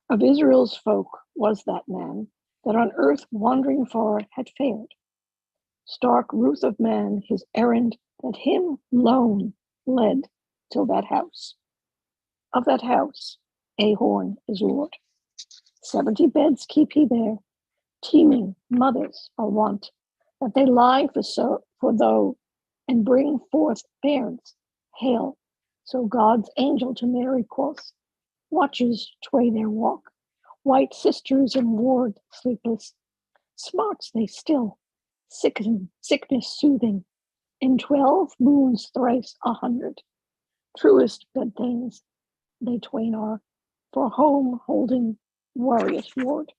Of Israel's folk was that man, that on earth wandering far had fared. Stark ruth of man, his errand that him lone led till that house. Of that house, Ahorn is Lord. 70 beds keep he there, teeming mothers are wont, that they lie for though, and bring forth bairns, hail. So God's angel to Mary quoth, watches tway their walk, white sisters in ward sleepless, smarts they still, sickness soothing, in 12 moons thrice 100. Truest good things they twain are, for home holding warrious ward.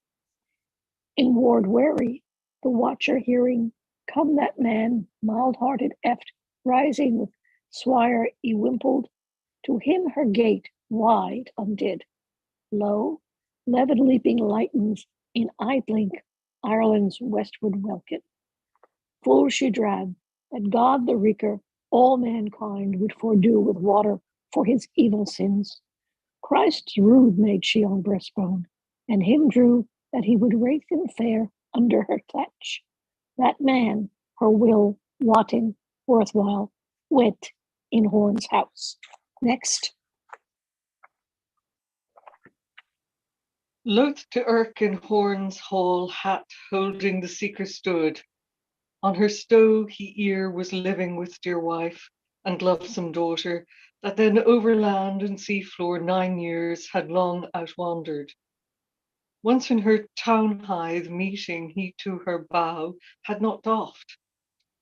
In ward wary, the watcher hearing, come that man, mild-hearted eft, rising with swire y-wimpled, to him her gate wide undid. Lo, leaven leaping lightens in eye blink Ireland's westward welkin. Full she drab, that God the wreaker all mankind would fordo with water for his evil sins. Christ's rood made she on breastbone, and him drew that he would wraith him fair under her thatch. That man, her will wotting worthwhile, went in Horn's house. Next. Loath to irk in Horn's hall hat holding the seeker stood. On her stow he ere was living with dear wife and lovesome daughter, that then over land and sea floor 9 years had long outwandered. Once in her town hithe meeting he to her bow had not doffed.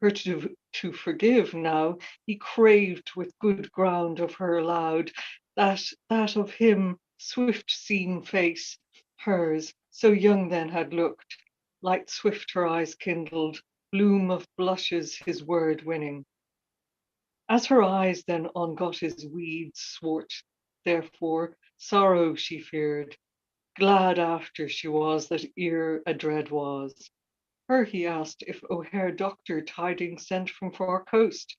Her to forgive now he craved with good ground of her allowed, that of him swift seen face, hers, so young then had looked, light swift her eyes kindled, bloom of blushes his word winning. As her eyes then on got his weeds swart, therefore sorrow she feared, glad after she was that ere a dread was. Her he asked if O'Hare doctor tidings sent from far coast,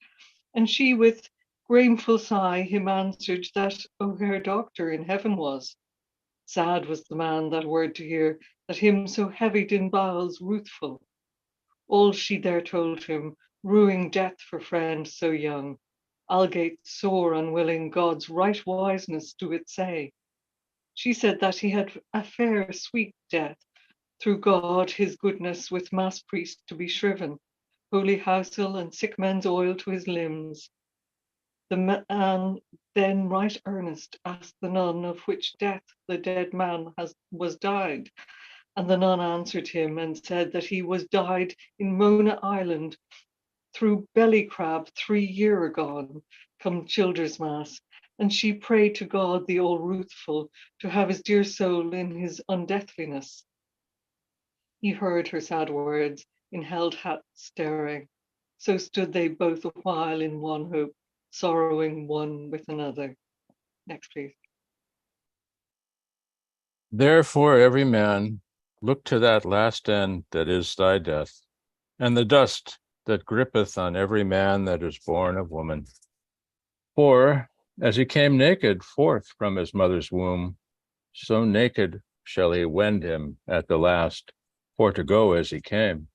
and she with grameful sigh him answered that O'Hare doctor in heaven was. Sad was the man that word to hear, that him so heavied in bowels ruthful. All she there told him, ruing death for friend so young. Algate sore unwilling God's right wiseness do it say. She said that he had a fair sweet death, through God his goodness with mass priest to be shriven, holy housel and sick men's oil to his limbs. The man then right earnest asked the nun of which death the dead man was died, and the nun answered him and said that he was died in Mona Island through belly crab 3 year agone, come Childers Mass, and she prayed to God the all ruthful to have his dear soul in his undeathliness. He heard her sad words, in held hat staring. So stood they both a while in one hope, sorrowing one with another. Next, please. Therefore every man look to that last end that is thy death, and the dust that grippeth on every man that is born of woman. For as he came naked forth from his mother's womb, so naked shall he wend him at the last, for to go as he came.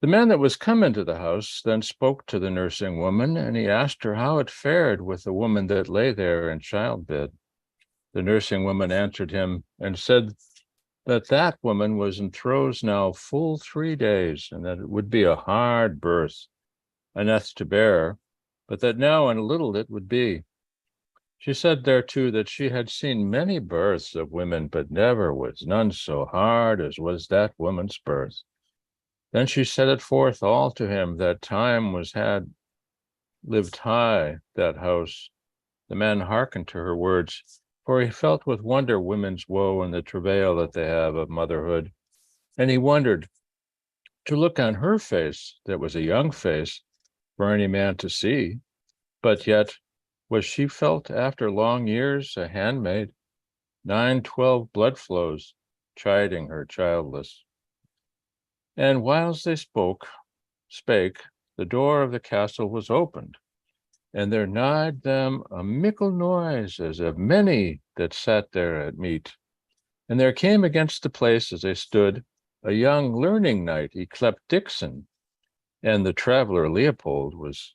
The man that was come into the house then spoke to the nursing woman, and he asked her how it fared with the woman that lay there in childbed. The nursing woman answered him and said that woman was in throes now full 3 days, and that it would be a hard birth, enough to bear, but that now in a little it would be. She said thereto that she had seen many births of women, but never was none so hard as was that woman's birth. Then she set it forth all to him that time was had lived high that house. The man hearkened to her words, for he felt with wonder women's woe and the travail that they have of motherhood. And he wondered to look on her face, that was a young face, for any man to see, but yet was she felt after long years a handmaid, 9-12 blood flows, chiding her childless. And whiles they spake, the door of the castle was opened, and there nighed them a mickle noise as of many that sat there at meat. And there came against the place as they stood a young learning knight yclept Dixon, and the traveller Leopold was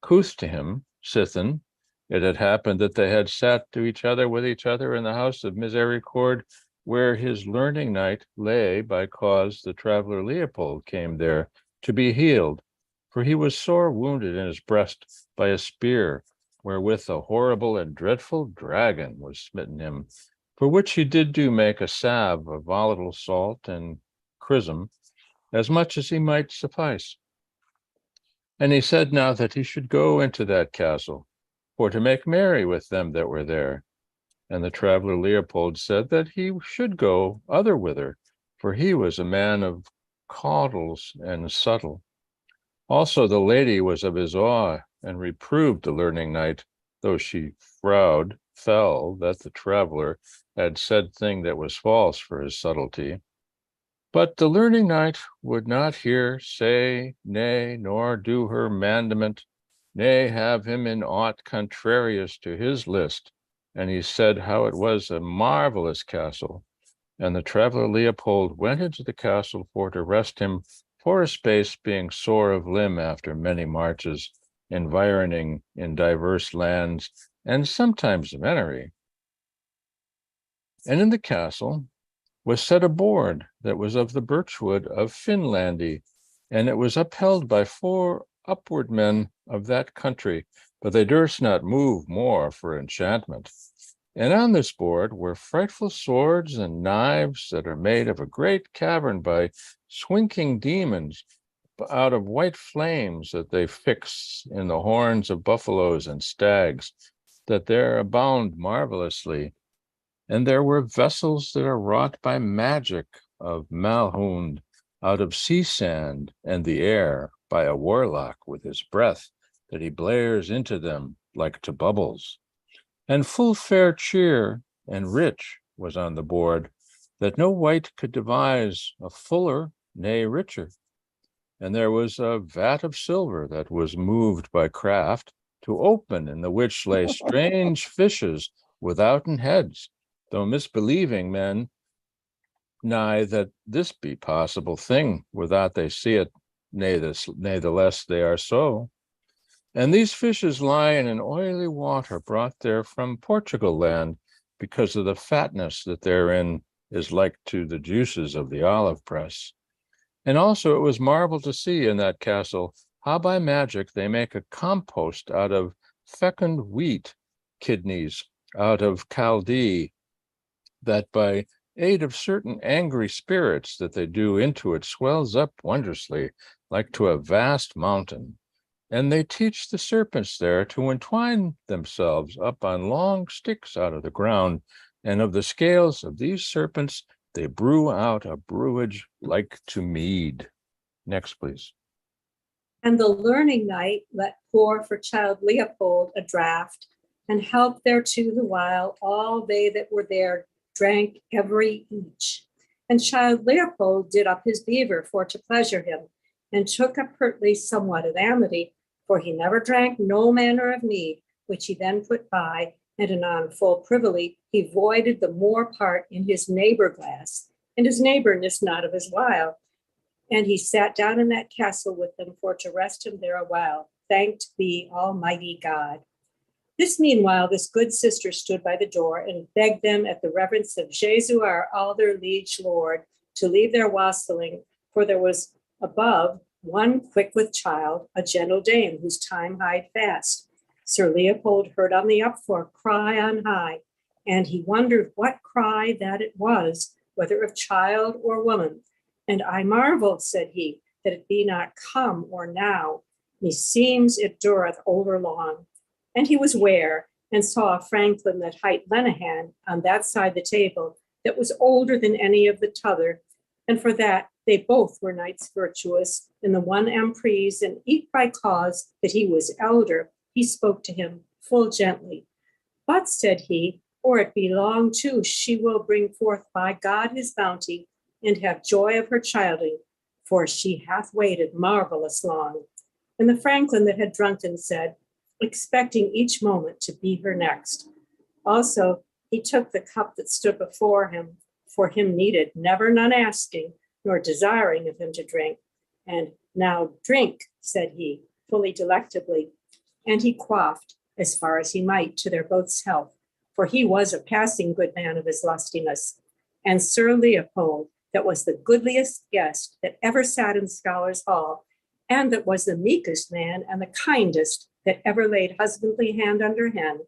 couth to him, sithen. It had happened that they had sat to each other with each other in the house of Misericord, where his learning knight lay by cause the traveller Leopold came there to be healed, for he was sore wounded in his breast by a spear, wherewith a horrible and dreadful dragon was smitten him, for which he did do make a salve of volatile salt and chrism, as much as he might suffice. And he said now that he should go into that castle, for to make merry with them that were there. And the traveller Leopold said that he should go otherwhither, for he was a man of caudles and subtle. Also the lady was of his awe, and reproved the learning knight, though she fell that the traveller had said thing that was false for his subtlety. But the learning knight would not hear, say, nay, nor do her mandament, nay, have him in aught contrarious to his list. And he said how it was a marvelous castle. And the traveller Leopold went into the castle for to rest him for a space, being sore of limb after many marches, environing in diverse lands, and sometimes venery. And in the castle was set a board that was of the birchwood of Finlandy, and it was upheld by 4 upward men of that country, but they durst not move more for enchantment. And on this board were frightful swords and knives that are made of a great cavern by swinking demons out of white flames that they fix in the horns of buffaloes and stags, that there abound marvelously. And there were vessels that are wrought by magic of Malhund out of sea sand and the air by a warlock with his breath, that he blares into them like to bubbles. And full fair cheer and rich was on the board, that no wight could devise a fuller, nay richer. And there was a vat of silver that was moved by craft to open, in the which lay strange fishes withouten heads, though misbelieving men nigh that this be possible thing, without they see it, natheless they are so. And these fishes lie in an oily water brought there from Portugal land, because of the fatness that therein is like to the juices of the olive press. And also it was marvel to see in that castle how by magic they make a compost out of fecund wheat kidneys, out of Chaldee, that by aid of certain angry spirits that they do into it swells up wondrously, like to a vast mountain. And they teach the serpents there to entwine themselves up on long sticks out of the ground, and of the scales of these serpents they brew out a brewage like to mead. Next, please. And the learning knight let pour for child Leopold a draught, and helped thereto the while all they that were there drank every each. And child Leopold did up his beaver for to pleasure him, and took up pertly somewhat of amity, for he never drank no manner of mead, which he then put by, and anon full privily he voided the more part in his neighbor glass, and his neighbor nist not of his while. And he sat down in that castle with them for to rest him there a while. Thanked be Almighty God. This meanwhile, this good sister stood by the door and begged them at the reverence of Jesu our alder liege Lord to leave their wassailing, for there was above one quick with child, a gentle dame whose time hied fast. Sir Leopold heard on the upfore cry on high, and he wondered what cry that it was, whether of child or woman. And I marvel, said he, that it be not come or now. Meseems it dureth over long. And he was ware, and saw a franklin that hight Lenehan on that side the table, that was older than any of the t'other, and for that they both were knights virtuous, and the one emprise, and eke by cause that he was elder, he spoke to him full gently. But, said he, or it be long too, she will bring forth by God his bounty, and have joy of her childing, for she hath waited marvelous long. And the franklin that had drunken said, expecting each moment to be her next. Also, he took the cup that stood before him, for him needed, never none asking, nor desiring of him to drink. And now drink, said he, fully delectably. And he quaffed, as far as he might, to their both's health, for he was a passing good man of his lustiness. And Sir Leopold, that was the goodliest guest that ever sat in Scholars' Hall, and that was the meekest man and the kindest that ever laid husbandly hand under hand,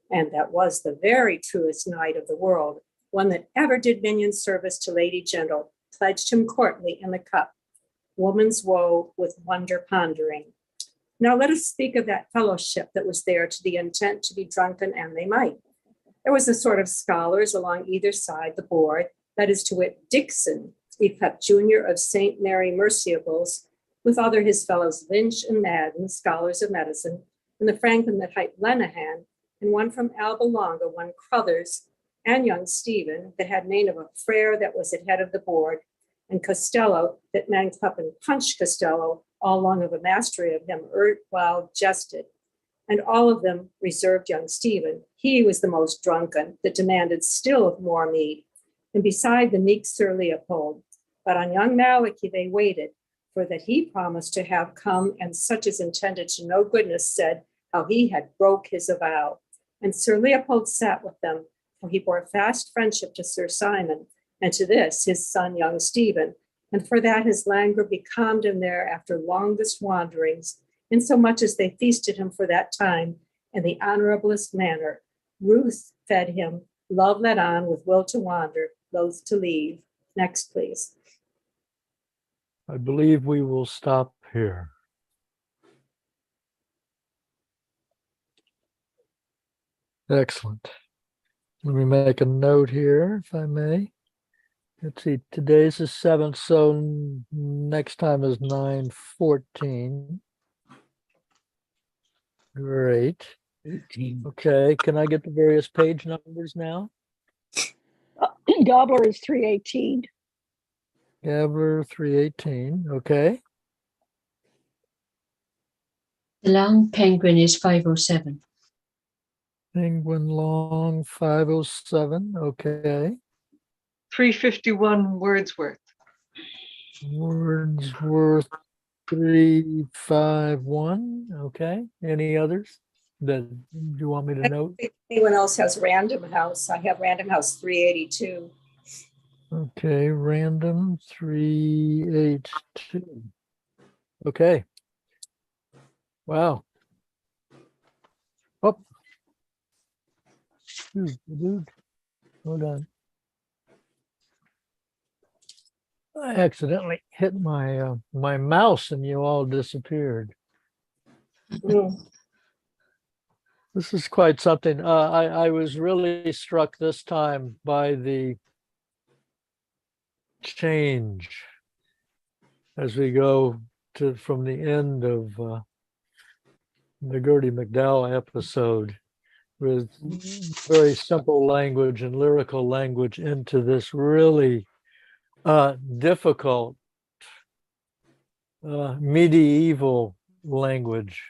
and that was the very truest knight of the world, one that ever did minion service to Lady Gentle, pledged him courtly in the cup. Woman's woe with wonder pondering. Now let us speak of that fellowship that was there to the intent to be drunken, and they might. There was a sort of scholars along either side the board, that is to wit, Dixon, Epep Junior of St. Mary Merciables, with other his fellows Lynch and Madden, scholars of medicine, and the franklin that hight Lenehan, and one from Alba Longa, one Crothers, and young Stephen, that had name of a frere that was at head of the board, and Costello, that man club and Punch Costello, all long of a mastery of him ertwhile jested. And all of them reserved young Stephen. He was the most drunken, that demanded still of more mead, and beside the meek Sir Leopold. But on young Malachy they waited, for that he promised to have come, and such as intended to no goodness said how he had broke his avow. And Sir Leopold sat with them for he bore fast friendship to Sir Simon, and to this his son young Stephen, and for that his languor becalmed him there after longest wanderings, insomuch as they feasted him for that time in the honorablest manner. Ruth fed him, love led on with will to wander, loath to leave. Next, please. I believe we will stop here. Excellent. Let me make a note here, if I may. Let's see, today's the 7th, so next time is 9:14. Great. 18. Okay, can I get the various page numbers now? Gobbler is 318. Gabler 318, okay. The long penguin is 507. Penguin Long 507, okay. 351 Wordsworth. Wordsworth 351, okay. Any others that you want me to note? If anyone else has Random House, I have Random House 382. Okay, random 382. Okay. Wow. Oh. Dude. Hold on. I accidentally hit my my mouse and you all disappeared. This is quite something. I was really struck this time by the change as we go to from the end of the Gertie McDowell episode with very simple language and lyrical language into this really difficult medieval language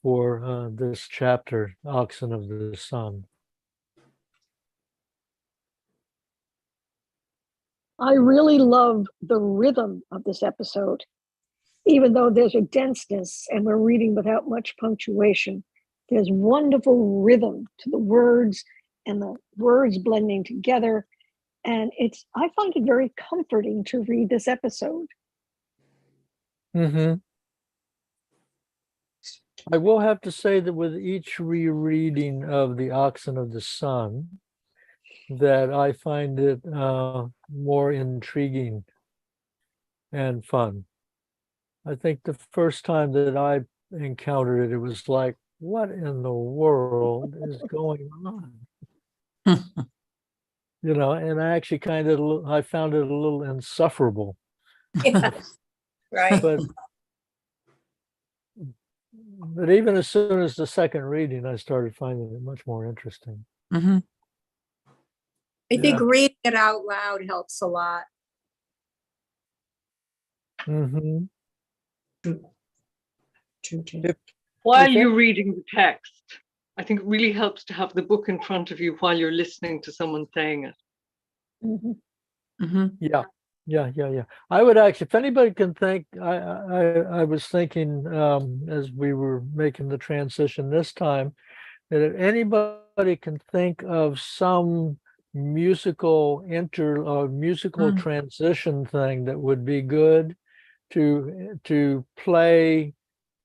for this chapter, Oxen of the Sun. I really love the rhythm of this episode. Even though there's a denseness and we're reading without much punctuation, there's wonderful rhythm to the words and the words blending together. And I find it very comforting to read this episode. Mm-hmm. I will have to say that with each rereading of the Oxen of the Sun, that I find it more intriguing and fun. I think the first time that I encountered it, it was like, what in the world is going on? You know, and I actually I found it a little insufferable. Yeah, right. But even as soon as the second reading, I started finding it much more interesting. Mhm. I think Yeah. reading it out loud helps a lot. Mm-hmm. True. While If you're reading the text, I think it really helps to have the book in front of you while you're listening to someone saying it. Mhm. Mhm. Yeah. I would actually, if anybody can think, I was thinking as we were making the transition this time, that if anybody can think of some musical Mm. transition thing that would be good to play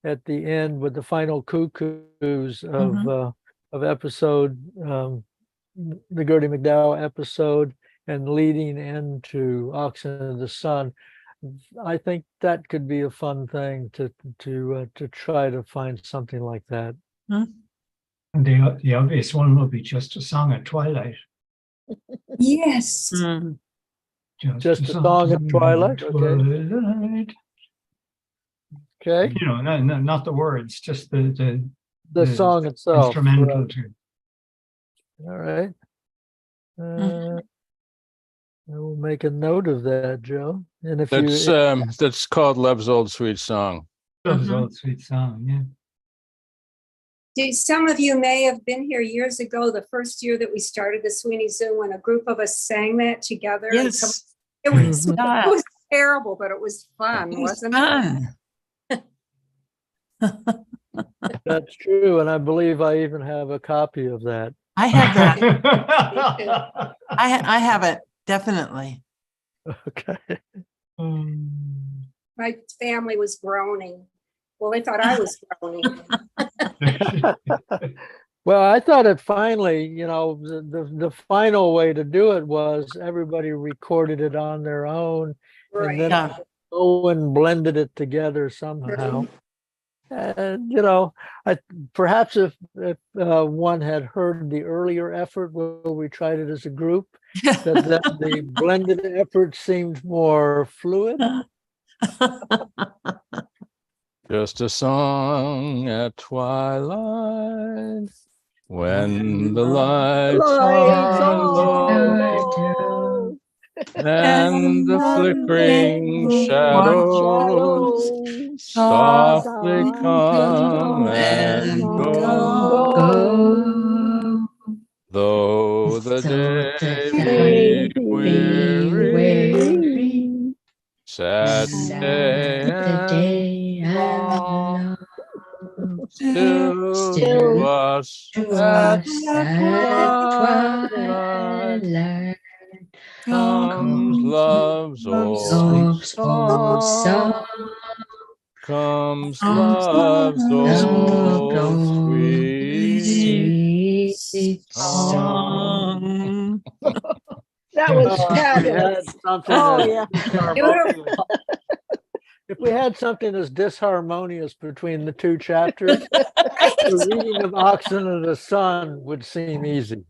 at the end with the final cuckoos of episode the Gertie McDowell episode and leading into Oxen of the Sun. I think that could be a fun thing to try to find something like that. And the obvious one would be Just a Song at Twilight. Yes. Mm. Just a song at twilight. Okay. Twilight. Okay. You know, not the words, just the The song itself. instrumental Right. too. All right. I will make a note of that, Joe. And if That's called Love's Old Sweet Song. Love's Old Sweet Song, yeah. Some of you may have been here years ago, the first year that we started the Sweeney Zoo, when a group of us sang that together. And Yes. it was, Mhm. it was terrible, but it was fun, wasn't it? Fun. that's true, and I believe I even have a copy of that. I have that. I have it, definitely. Okay. My family was groaning. Well, they thought I was groaning. Well, I thought it finally, the final way to do it was everybody recorded it on their own and Right. then Yeah. Owen blended it together somehow. And, perhaps if one had heard the earlier effort where we tried it as a group, that the blended effort seemed more fluid. Just a song at twilight when the lights Lights are on low low, and the flickering shadows shadows softly come come and and go. go. Though the Though day the be May day be weary, weary, sad day sad the and day and long, long, still to still us to at us at twilight twilight comes comes love's old love's old song, song, comes comes love's love's old sweet sweet song. song. That was If we fabulous. had something Oh, as yeah. disharmonious, if we had something as disharmonious between the two chapters, the reading of Oxen of the Sun would seem easy.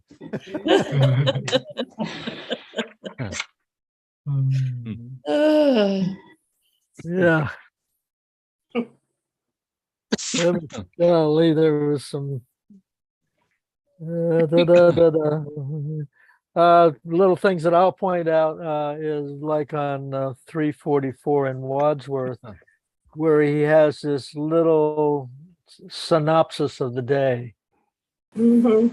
Yeah. Golly, there was some little things that I'll point out is like on 344 in Wadsworth, where he has this little synopsis of the day. Mhm.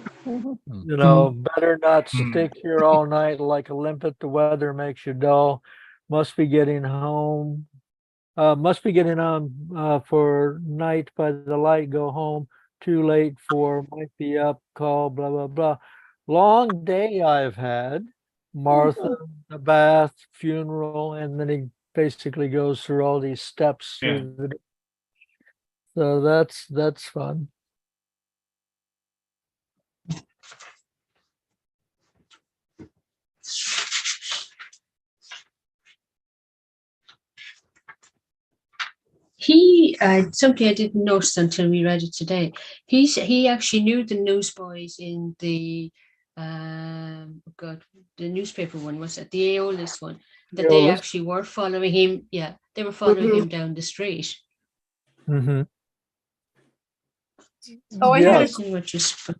Better not stick here all night like a limpet. The weather makes you dull. Must be getting home. Must be getting on for night by the light. Go home. Too late for might be up. Call blah blah blah. Long day I've had. Martha, the bath, funeral, and then he basically goes through all these steps through the. So that's fun. He something I didn't notice until we read it today. He actually knew the newsboys in the the newspaper one, was it the Aeolus one, that they Aeolus. actually were following him. Yeah, they were following Mhm. him down the street. Mm-hmm. Oh, I Yeah. had a Which is fun.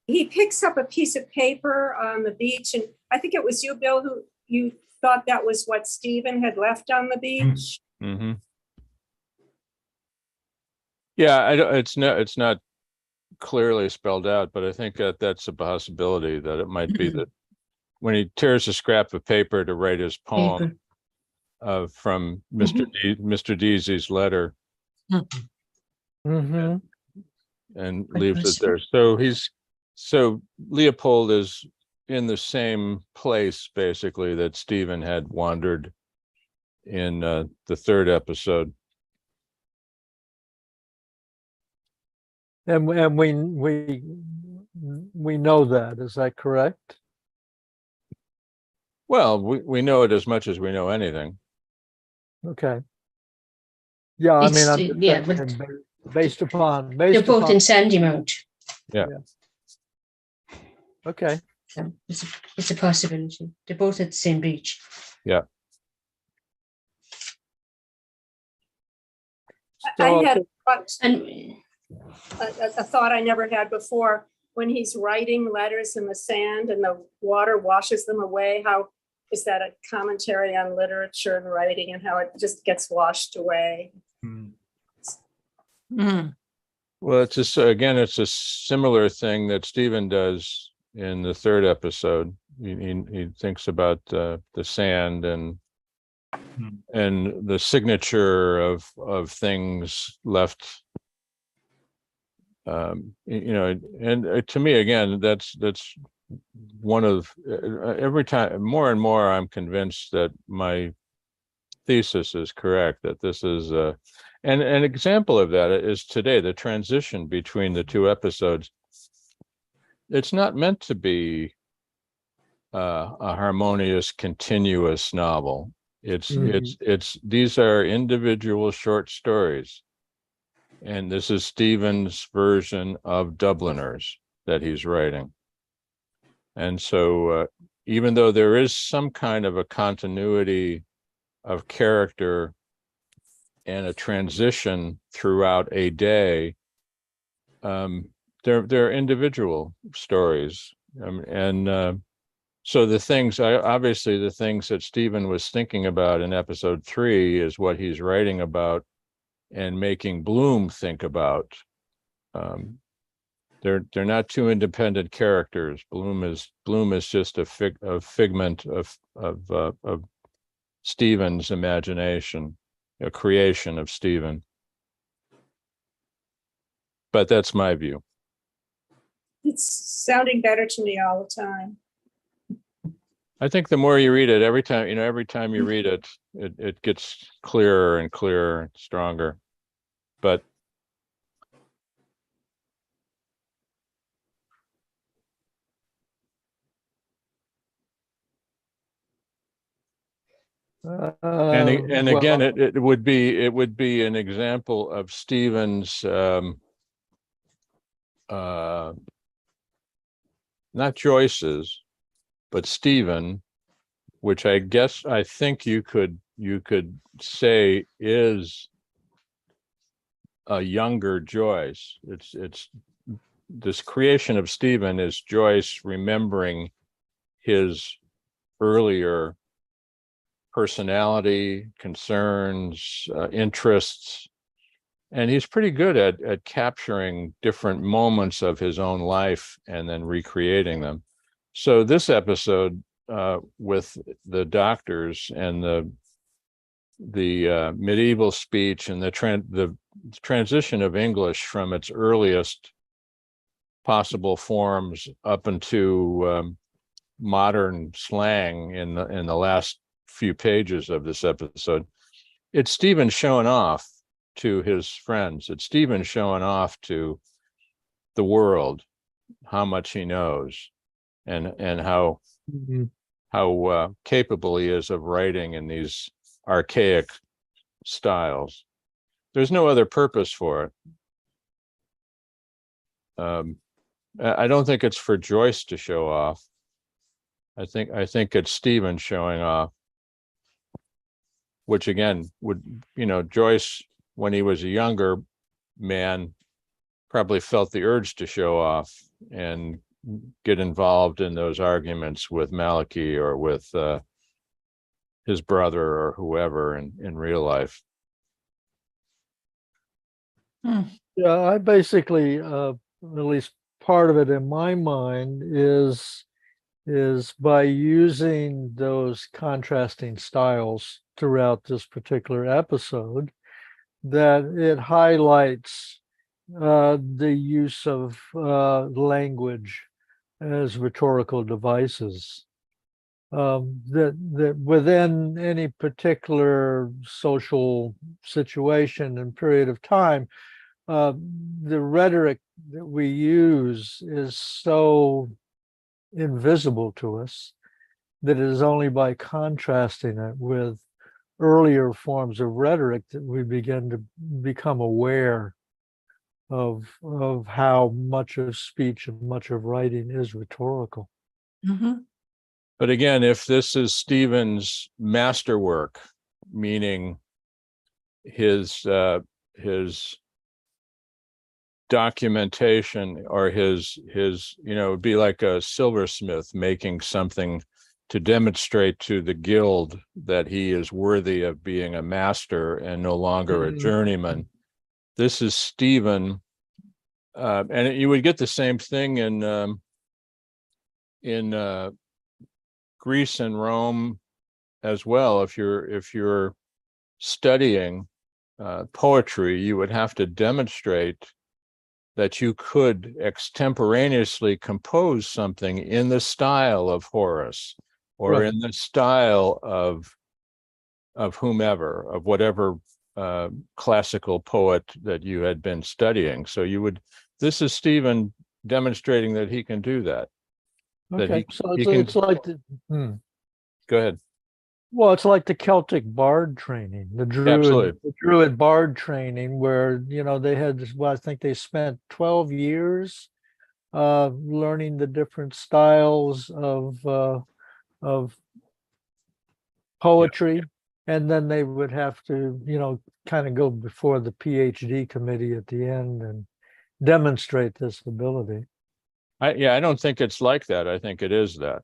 he picks up a piece of paper on the beach, and I think it was you, Bill, who you thought that was what Stephen had left on the beach. Mm-hmm. Yeah, it's not clearly spelled out, but I think that that's a possibility that it might be that when he tears a scrap of paper to write his poem Paper. from Mr. Deasy's letter Mm-hmm. and Quite leaves it there. So Leopold is in the same place basically that Stephen had wandered in the third episode. And we know that. Is that correct? Well, we know it as much as we know anything. Okay. Yeah, I mean, I'm just yeah, saying, but based upon they're both in Sandymount. Yeah. Okay. So it's a possibility. They're both at the same beach. Yeah. So, I had And a thought I never had before. When he's writing letters in the sand and the water washes them away, how is that a commentary on literature and writing and how it just gets washed away? Well, it's it's a similar thing that Stephen does in the third episode. He thinks about the sand and the signature of things left You know, and to me, again, that's one of every time more and more I'm convinced that my thesis is correct, that this is and an example of that is today, the transition between the two episodes. It's not meant to be a harmonious, continuous novel. It's these are individual short stories, and this is Stephen's version of Dubliners that he's writing. And so, even though there is some kind of a continuity of character and a transition throughout a day, they're individual stories, and so the things, obviously the things that Stephen was thinking about in episode 3 is what he's writing about and making Bloom think about. They're not two independent characters. Bloom is just a figment of Stephen's imagination, a creation of Stephen. But that's my view. It's sounding better to me all the time. I think the more you read it, every time you read it, it gets clearer and clearer and stronger. But and again, it would be an example of Stephen's not Joyce's, but Stephen, which I think you could say is a younger Joyce. It's this creation of Stephen is Joyce remembering his earlier personality, concerns, interests, and he's pretty good at capturing different moments of his own life and then recreating them. So this episode with the doctors and the medieval speech and the transition of English from its earliest possible forms up into modern slang in the last few pages of this episode, it's Stephen showing off to his friends. It's Stephen showing off to the world how much he knows and how capable he is of writing in these archaic styles. There's no other purpose for it. I don't think it's for Joyce to show off. I think it's Stephen showing off, which again would, Joyce, when he was a younger man, probably felt the urge to show off and get involved in those arguments with Malachi or with his brother or whoever in real life. Yeah, I basically, at least part of it in my mind is by using those contrasting styles throughout this particular episode, that it highlights the use of language as rhetorical devices. That within any particular social situation and period of time, the rhetoric that we use is so invisible to us that it is only by contrasting it with earlier forms of rhetoric that we begin to become aware of how much of speech and much of writing is rhetorical. But again, if this is Stephen's masterwork, meaning his documentation or his it'd be like a silversmith making something to demonstrate to the guild that he is worthy of being a master and no longer a journeyman. This is Stephen, and you would get the same thing in Greece and Rome as well. If you're studying poetry, you would have to demonstrate that you could extemporaneously compose something in the style of Horace or Right. in the style of whomever, of whatever classical poet that you had been studying. So this is Stephen demonstrating that he can do that. That Okay, so he can, it's like go ahead. well, it's like the Celtic bard training, Absolutely. the Druid bard training, where they had this. Well, I think they spent 12 years learning the different styles of poetry, and then they would have to, kind of go before the PhD committee at the end and demonstrate this ability. I don't think it's like that. I think it is that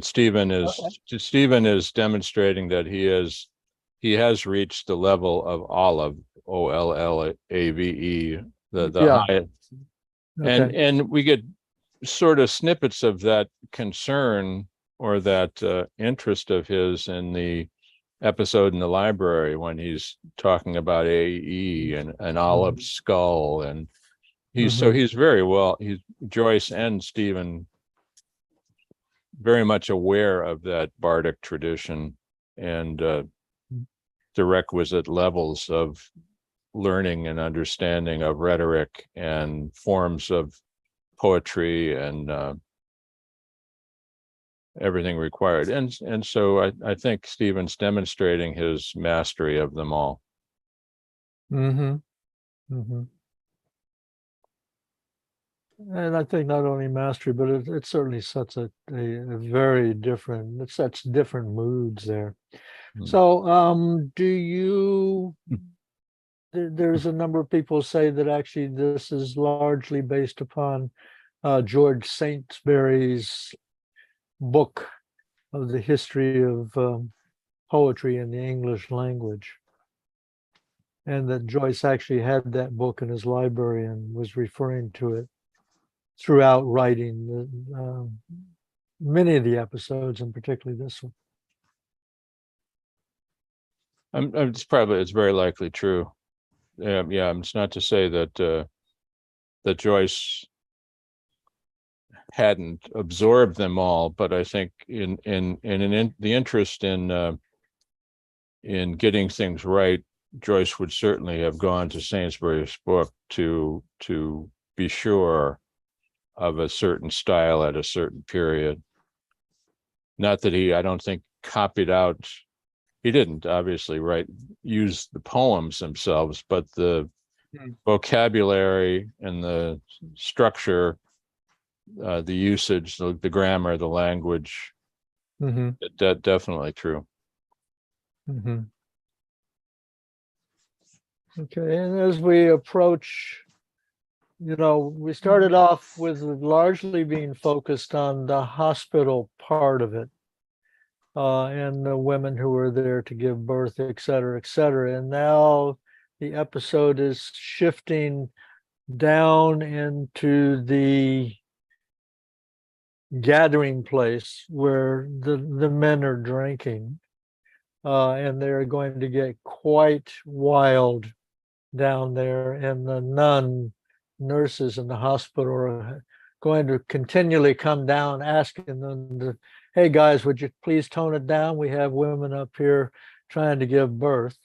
Stephen is demonstrating that he has reached the level of Olive, Ollave, the Yeah. high, Okay. and we get sort of snippets of that concern or that interest of his in the episode in the library when he's talking about AE and an olive skull, and he's very well, Joyce and Stephen very much aware of that bardic tradition and the requisite levels of learning and understanding of rhetoric and forms of poetry and everything required. And so I think Stephen's demonstrating his mastery of them all. And I think not only mastery, but it certainly sets a very different, it sets different moods there. So there's a number of people say that actually this is largely based upon George Saintsbury's book of the history of poetry in the English language. And that Joyce actually had that book in his library and was referring to it throughout writing many of the episodes, and particularly this one. It's very likely true. It's not to say that that Joyce hadn't absorbed them all, but I think in the interest in getting things right, Joyce would certainly have gone to Saintsbury's book to be sure of a certain style at a certain period. Not that I don't think copied out. He didn't obviously use the poems themselves, but the vocabulary and the structure, the usage, the grammar, the language, that definitely true. Okay, and as we approach, we started off with largely being focused on the hospital part of it, and the women who were there to give birth, et cetera, et cetera. And now the episode is shifting down into the gathering place where the men are drinking, and they're going to get quite wild down there, and the nurses in the hospital are going to continually come down asking them hey guys, would you please tone it down? We have women up here trying to give birth.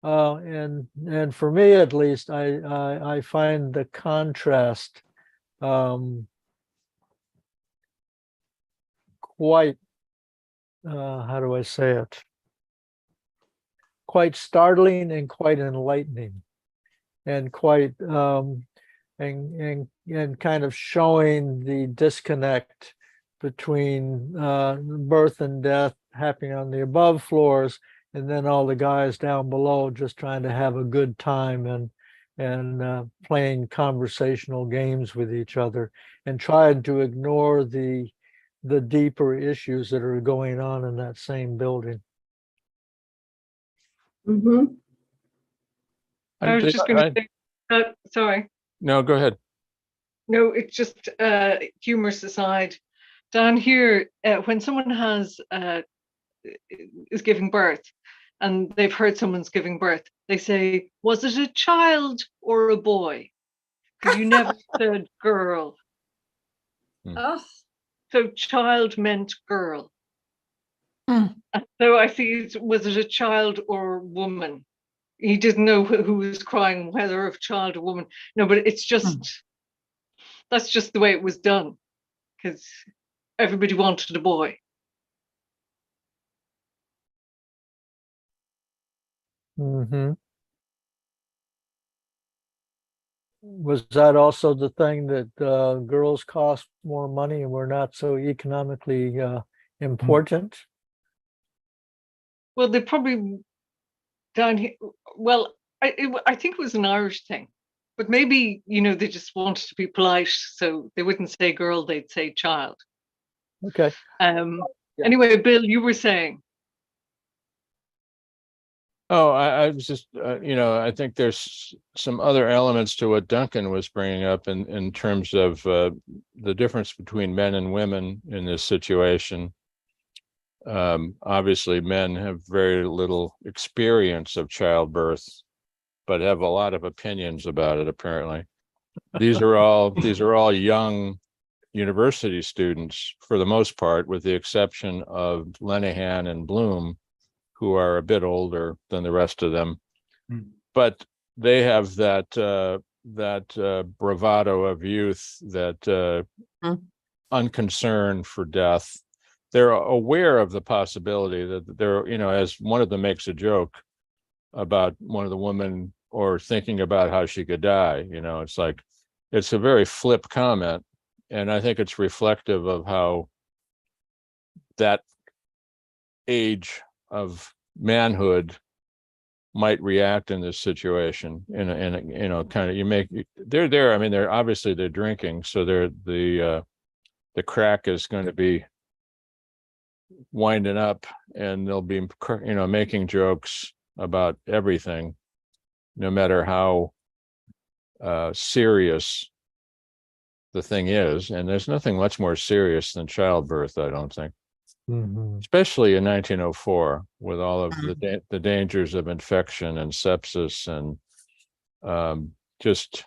And for me at least, I find the contrast quite how do I say it? Quite startling and quite enlightening, and quite and kind of showing the disconnect between birth and death happening on the above floors, and then all the guys down below just trying to have a good time and playing conversational games with each other and trying to ignore the deeper issues that are going on in that same building. I was just going to say, sorry. No, go ahead. No, it's just humorous aside. Down here, when someone is giving birth, and they've heard someone's giving birth, they say, "Was it a child or a boy?" You never said girl. Oh, So child meant girl. Hmm. And so I see, was it a child or woman? He didn't know who was crying, whether of child or woman. No, but it's just, that's just the way it was done, because everybody wanted a boy. Mm-hmm. Was that also the thing that girls cost more money and were not so economically important? Well, they probably down here, well, I think it was an Irish thing, but maybe, they just wanted to be polite, so they wouldn't say girl, they'd say child. Okay. Yeah. Anyway, Bill, you were saying. Oh, I was just, I think there's some other elements to what Duncan was bringing up in terms of the difference between men and women in this situation. Obviously, men have very little experience of childbirth, but have a lot of opinions about it, apparently. These are all young university students for the most part, with the exception of Lenihan and Bloom, who are a bit older than the rest of them. But they have that bravado of youth, that unconcern for death. They're aware of the possibility that they're, as one of them makes a joke about one of the women, or thinking about how she could die. It's like, it's a very flip comment. And I think it's reflective of how that age of manhood might react in this situation. In a kind of, they're there. I mean, they're obviously they're drinking, so the crack is going to be winding up, and they'll be, making jokes about everything, no matter how serious the thing is. And there's nothing much more serious than childbirth, I don't think. Mm-hmm. Especially in 1904, with all of the dangers of infection and sepsis and just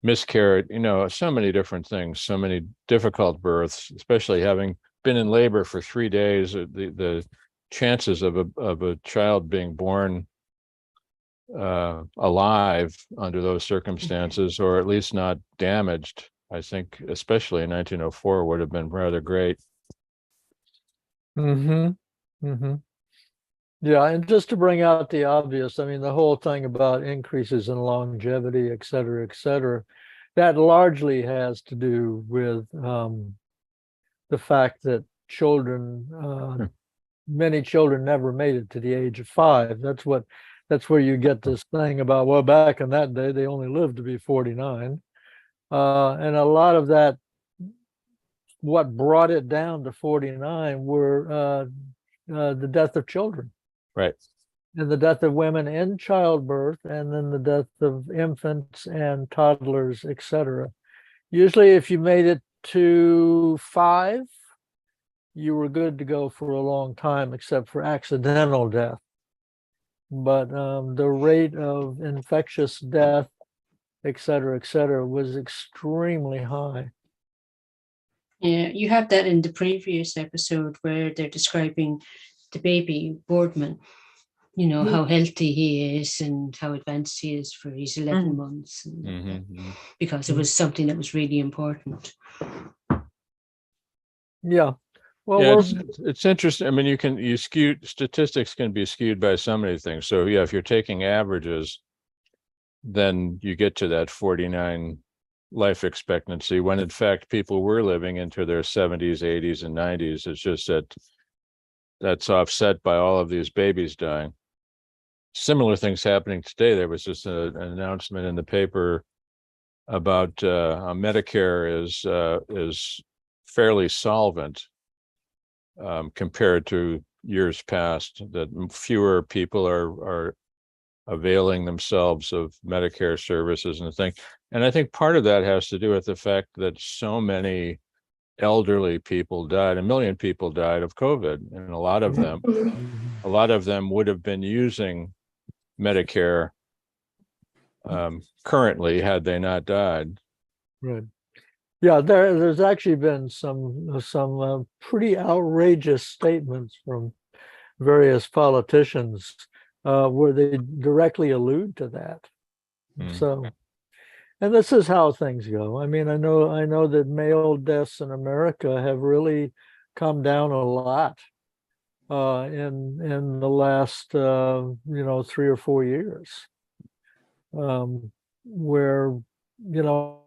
miscarriage, so many different things, so many difficult births, especially having been in labor for 3 days. The chances of a child being born alive under those circumstances, or at least not damaged, I think, especially in 1904, would have been rather great. Mm-hmm. Mm-hmm. Yeah, and just to bring out the obvious, I mean, the whole thing about increases in longevity, et cetera, that largely has to do with the fact that many children never made it to the age of 5. That's where you get this thing about, well, back in that day, they only lived to be 49. And a lot of that, what brought it down to 49 were the death of children. Right. And the death of women in childbirth, and then the death of infants and toddlers, et cetera. Usually, if you made it to 5, you were good to go for a long time, except for accidental death. But the rate of infectious death, et cetera, was extremely high. Yeah, you have that in the previous episode where they're describing the baby Boardman, how healthy he is and how advanced he is for his 11 months. And, because it was something that was really important. Yeah. Well, yeah, it's interesting. I mean, statistics can be skewed by so many things. So yeah, if you're taking averages, then you get to that 49 life expectancy, when in fact people were living into their 70s, 80s, and 90s. It's just that that's offset by all of these babies dying. Similar things happening today. There was just an announcement in the paper about Medicare is fairly solvent compared to years past, that fewer people are availing themselves of Medicare services and the thing. And I think part of that has to do with the fact that so many elderly people died. 1 million people died of COVID, and a lot of them would have been using Medicare currently had they not died. Right. Yeah, there's actually been some pretty outrageous statements from various politicians where they directly allude to that. Mm. So, and this is how things go. I mean, I know that male deaths in America have really come down a lot in the last 3 or 4 years, where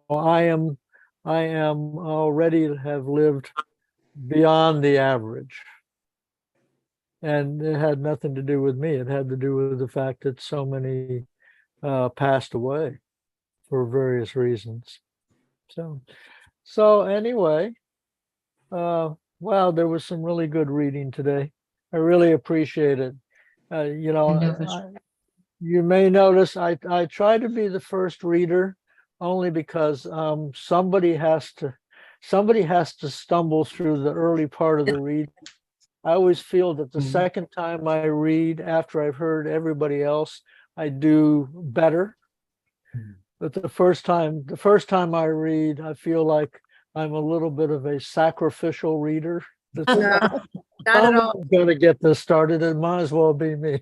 I am already have lived beyond the average. And it had nothing to do with me. It had to do with the fact that so many passed away for various reasons. So anyway, wow, there was some really good reading today. I really appreciate it. I love it. You may notice I try to be the first reader only because somebody has to stumble through the early part of the read. I always feel that the second time I read after I've heard everybody else, I do better. But the first time I read, I feel like I'm a little bit of a sacrificial reader. No, not at all. Someone's going to get this started. It might as well be me.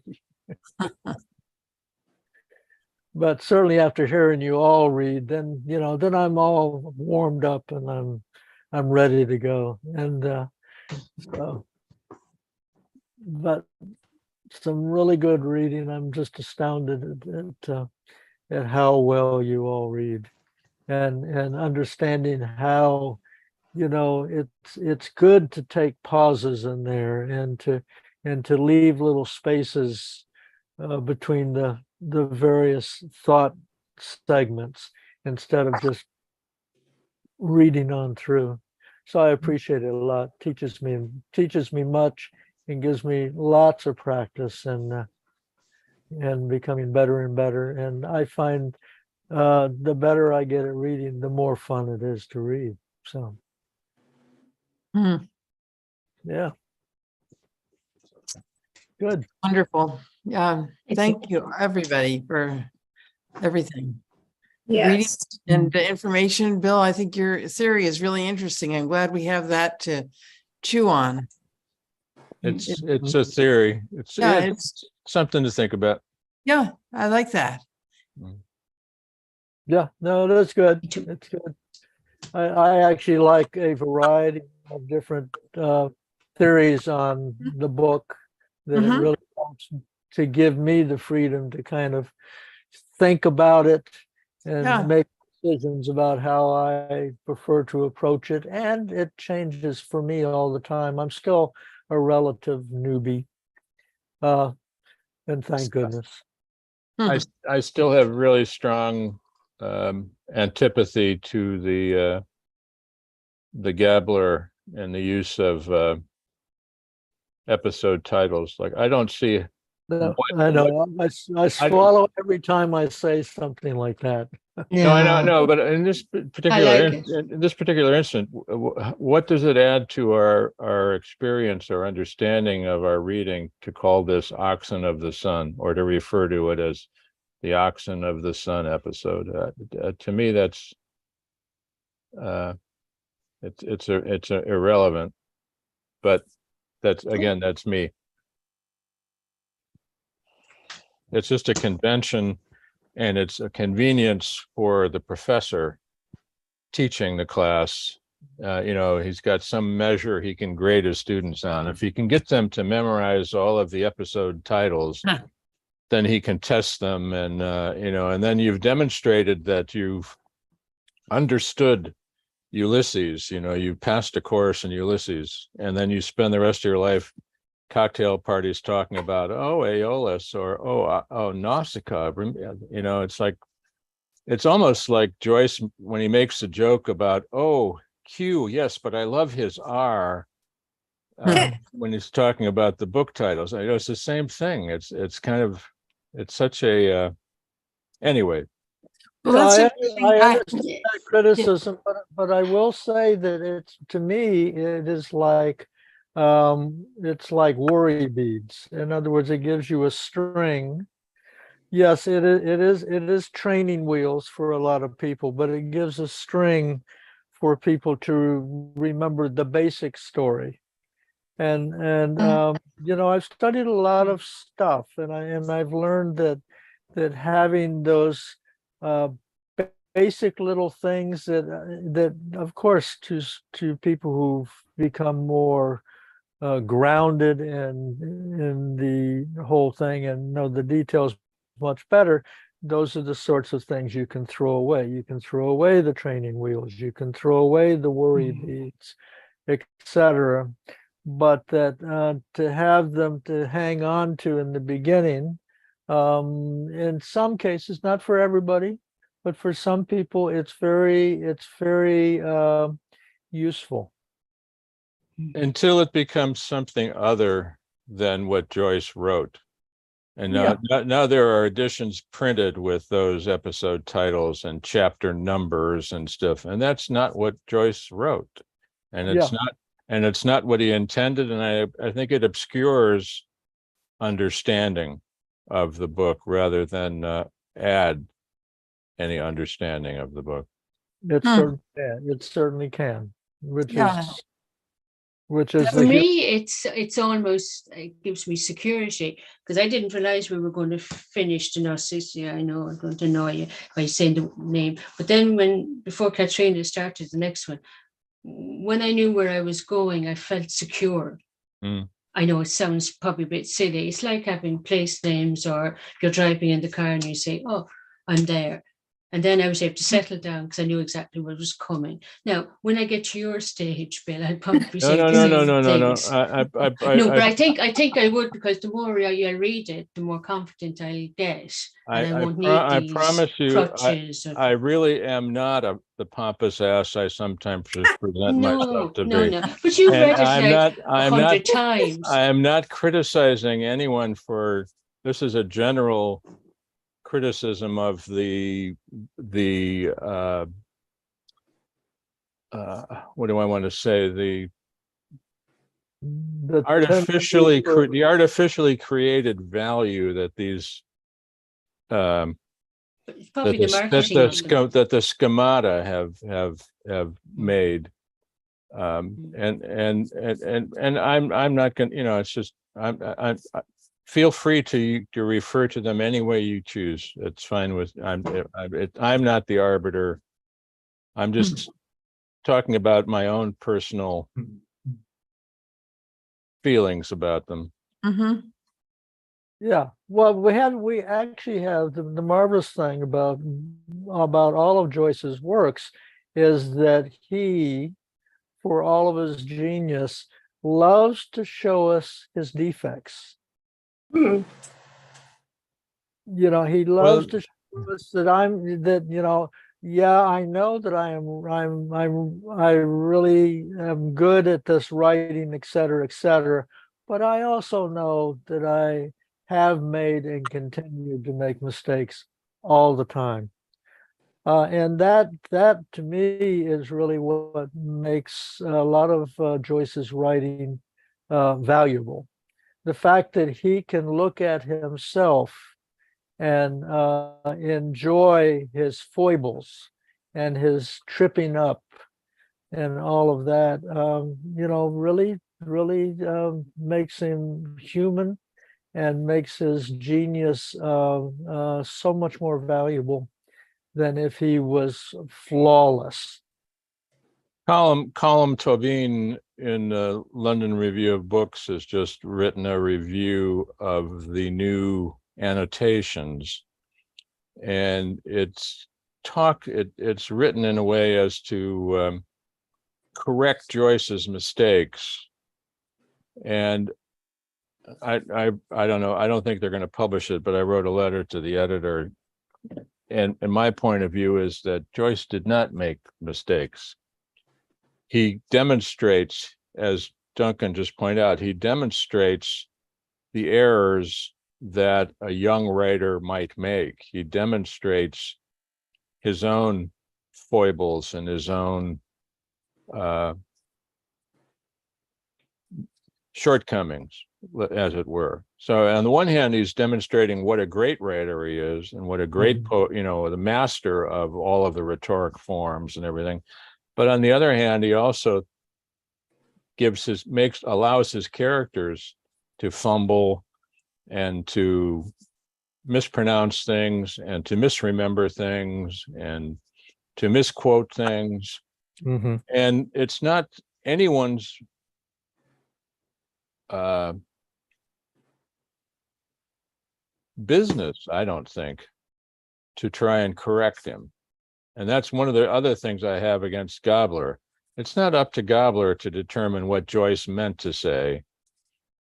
But certainly after hearing you all read, then I'm all warmed up and I'm ready to go. And so, but some really good reading. I'm just astounded at how well you all read, and understanding how it's good to take pauses in there and to leave little spaces between the various thought segments instead of just reading on through. So I appreciate it a lot. Teaches me much and gives me lots of practice and becoming better and better. And I find the better I get at reading, the more fun it is to read. So yeah. Good. Wonderful. Thank you, everybody, for everything. Reading Yes. and the information. Bill, I think your theory is really interesting. I'm glad we have that to chew on. It's a theory. It's something to think about. Yeah, I like that. Yeah, no, that's good. It's good. I actually like a variety of different theories on the book that it really helps to give me the freedom to kind of think about it and make decisions about how I prefer to approach it. And it changes for me all the time. I'm still a relative newbie. And thank goodness. I still have really strong antipathy to the gabbler and the use of episode titles. Like, I don't see. No, I know. I swallow every time I say something like that. No, I know, but in this particular like in this particular instance, what does it add to our experience or understanding of our reading to call this Oxen of the Sun, or to refer to it as the Oxen of the Sun episode? To me, that's it's irrelevant. But that's me. It's just a convention, and it's a convenience for the professor teaching the class. He's got some measure he can grade his students on. If he can get them to memorize all of the episode titles, then he can test them, and and then you've demonstrated that you've understood Ulysses. You passed a course in Ulysses, and then you spend the rest of your life cocktail parties talking about Aeolus or Nausicaa. It's almost like Joyce when he makes a joke about Q, yes, but I love his R when he's talking about the book titles. It's the same thing. It's such a anyway. Well, I understand that criticism, but I will say that to me it is like it's like worry beads. In other words, it gives you a string Yes, it is training wheels for a lot of people, but it gives a string for people to remember the basic story. And I've studied a lot of stuff, and I've learned that having those uh, basic little things that of course to people who've become more grounded in the whole thing and know the details much better, those are the sorts of things you can throw away. You can throw away the training wheels, you can throw away the worry beads, etc. But that to have them to hang on to in the beginning, in some cases, not for everybody, but for some people, it's very useful. Until it becomes something other than what Joyce wrote. And now there are editions printed with those episode titles and chapter numbers and stuff. And that's not what Joyce wrote. And it's not what he intended. And I think it obscures understanding of the book rather than add any understanding of the book. It certainly can, which Yeah. is which is For the me, it's almost, it gives me security, because I didn't realize we were going to finish the Narcissus. I know I'm going to annoy you by saying the name, but then before Katrina started the next one, when I knew where I was going, I felt secure. Mm. I know it sounds probably a bit silly. It's like having place names, or you're driving in the car and you say, "Oh, I'm there." And then I was able to settle down because I knew exactly what was coming. Now, when I get to your stage, Bill, I'd probably say the same things. No, but I think I would, because the more I read it, the more confident I'll get, and I won't need I these promise you, crutches. I really am not the pompous ass I sometimes present myself to be. No. But you've And read it like I'm 100 times. I am not criticizing anyone for, this is a general criticism of the what do I want to say, the artificially created value that these It's probably the marketing of them. that the schemata have made. And I'm not going to, it's just, I feel free to refer to them any way you choose. It's fine with, I'm not the arbiter. I'm just talking about my own personal feelings about them. Mhm. Yeah, well, we actually have the marvelous thing about all of Joyce's works is that he, for all of his genius, loves to show us his defects. Hmm. He loves to show us that I know that I really am good at this writing, et cetera, but I also know that I have made and continue to make mistakes all the time. And that to me is really what makes a lot of Joyce's writing valuable. The fact that he can look at himself and enjoy his foibles and his tripping up and all of that, really makes him human and makes his genius so much more valuable than if he was flawless. Colm Tobin in the London Review of Books has just written a review of the new annotations, and it's written in a way as to correct Joyce's mistakes. And I don't know, I don't think they're going to publish it, but I wrote a letter to the editor, and my point of view is that Joyce did not make mistakes. He demonstrates, as Duncan just pointed out, he demonstrates the errors that a young writer might make. He demonstrates his own foibles and his own shortcomings. as it were. So on the one hand, he's demonstrating what a great writer he is and what a great poet, the master of all of the rhetoric forms and everything. But on the other hand, he also allows his characters to fumble and to mispronounce things and to misremember things and to misquote things. Mm-hmm. And it's not anyone's business, I don't think, to try and correct him. And that's one of the other things I have against Gobler. It's not up to Gobler to determine what Joyce meant to say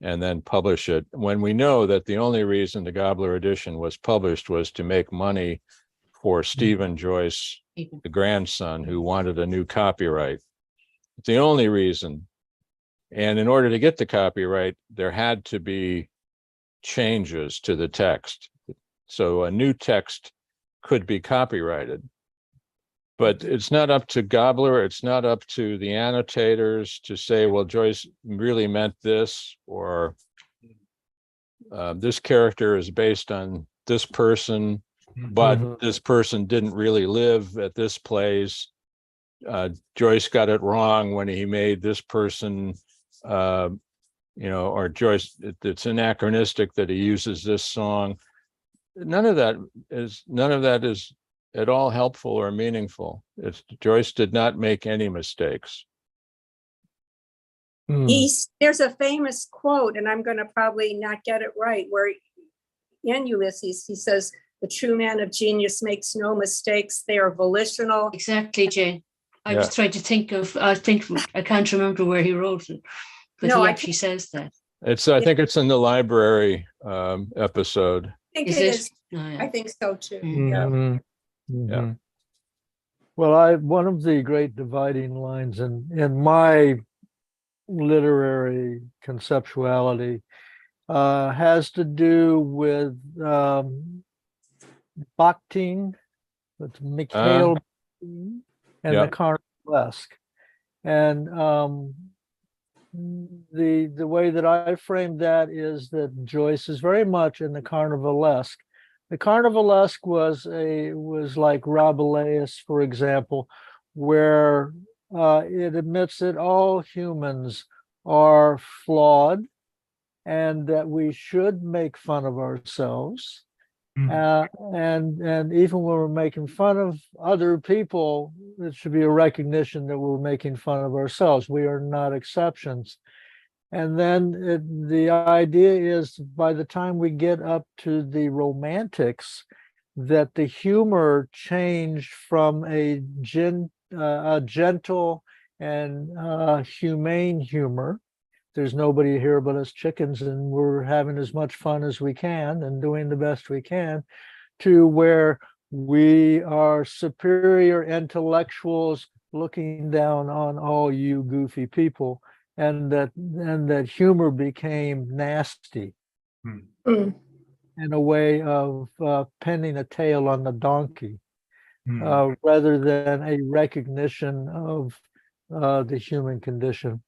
and then publish it, when we know that the only reason the Gobler edition was published was to make money for Stephen Joyce, the grandson, who wanted a new copyright. It's the only reason. And in order to get the copyright, there had to be changes to the text. So a new text could be copyrighted. But it's not up to Gobler, it's not up to the annotators to say, well, Joyce really meant this, or this character is based on this person, but this person didn't really live at this place. Joyce got it wrong when he made this person, or Joyce, it's anachronistic that he uses this song. None of that is at all helpful or meaningful. Joyce did not make any mistakes. There's a famous quote, and I'm going to probably not get it right, where in Ulysses, he says, the true man of genius makes no mistakes. They are volitional. Exactly, Jane. I was trying to think I can't remember where he wrote it, but he actually says that. I think it's in the library episode. I think Is it it? is. Oh, yeah. I think so too. Mm-hmm. Yeah. Mm-hmm. Well, one of the great dividing lines in my literary conceptuality has to do with Bakhtin, that's Mikhail, and the Carnivalesque. And the way that I framed that is that Joyce is very much in the Carnivalesque. The Carnivalesque was like Rabelais, for example, where it admits that all humans are flawed and that we should make fun of ourselves. And even when we're making fun of other people, it should be a recognition that we're making fun of ourselves. We are not exceptions. And then the idea is, by the time we get up to the Romantics, that the humor changed from a gentle and humane humor. There's nobody here but us chickens, and we're having as much fun as we can and doing the best we can, to where we are superior intellectuals looking down on all you goofy people, and that humor became nasty in a way of pinning a tail on the donkey, rather than a recognition of the human condition.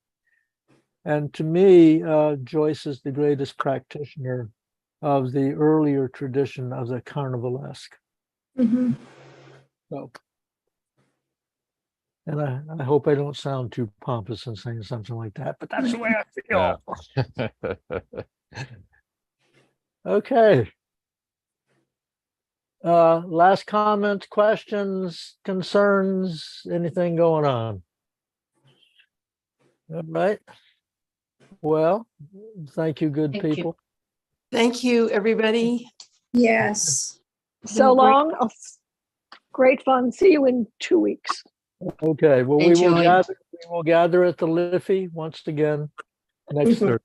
And to me, Joyce is the greatest practitioner of the earlier tradition of the Carnivalesque. So, and I hope I don't sound too pompous in saying something like that, but that's the way I feel. Okay. Last comments, questions, concerns, anything going on? All right. Well, thank you, good Thank people. Thank you, everybody. Yes. So long. Oh, great fun. See you in 2 weeks. Okay, well, Enjoy. we will gather at the Liffey once again next Thursday.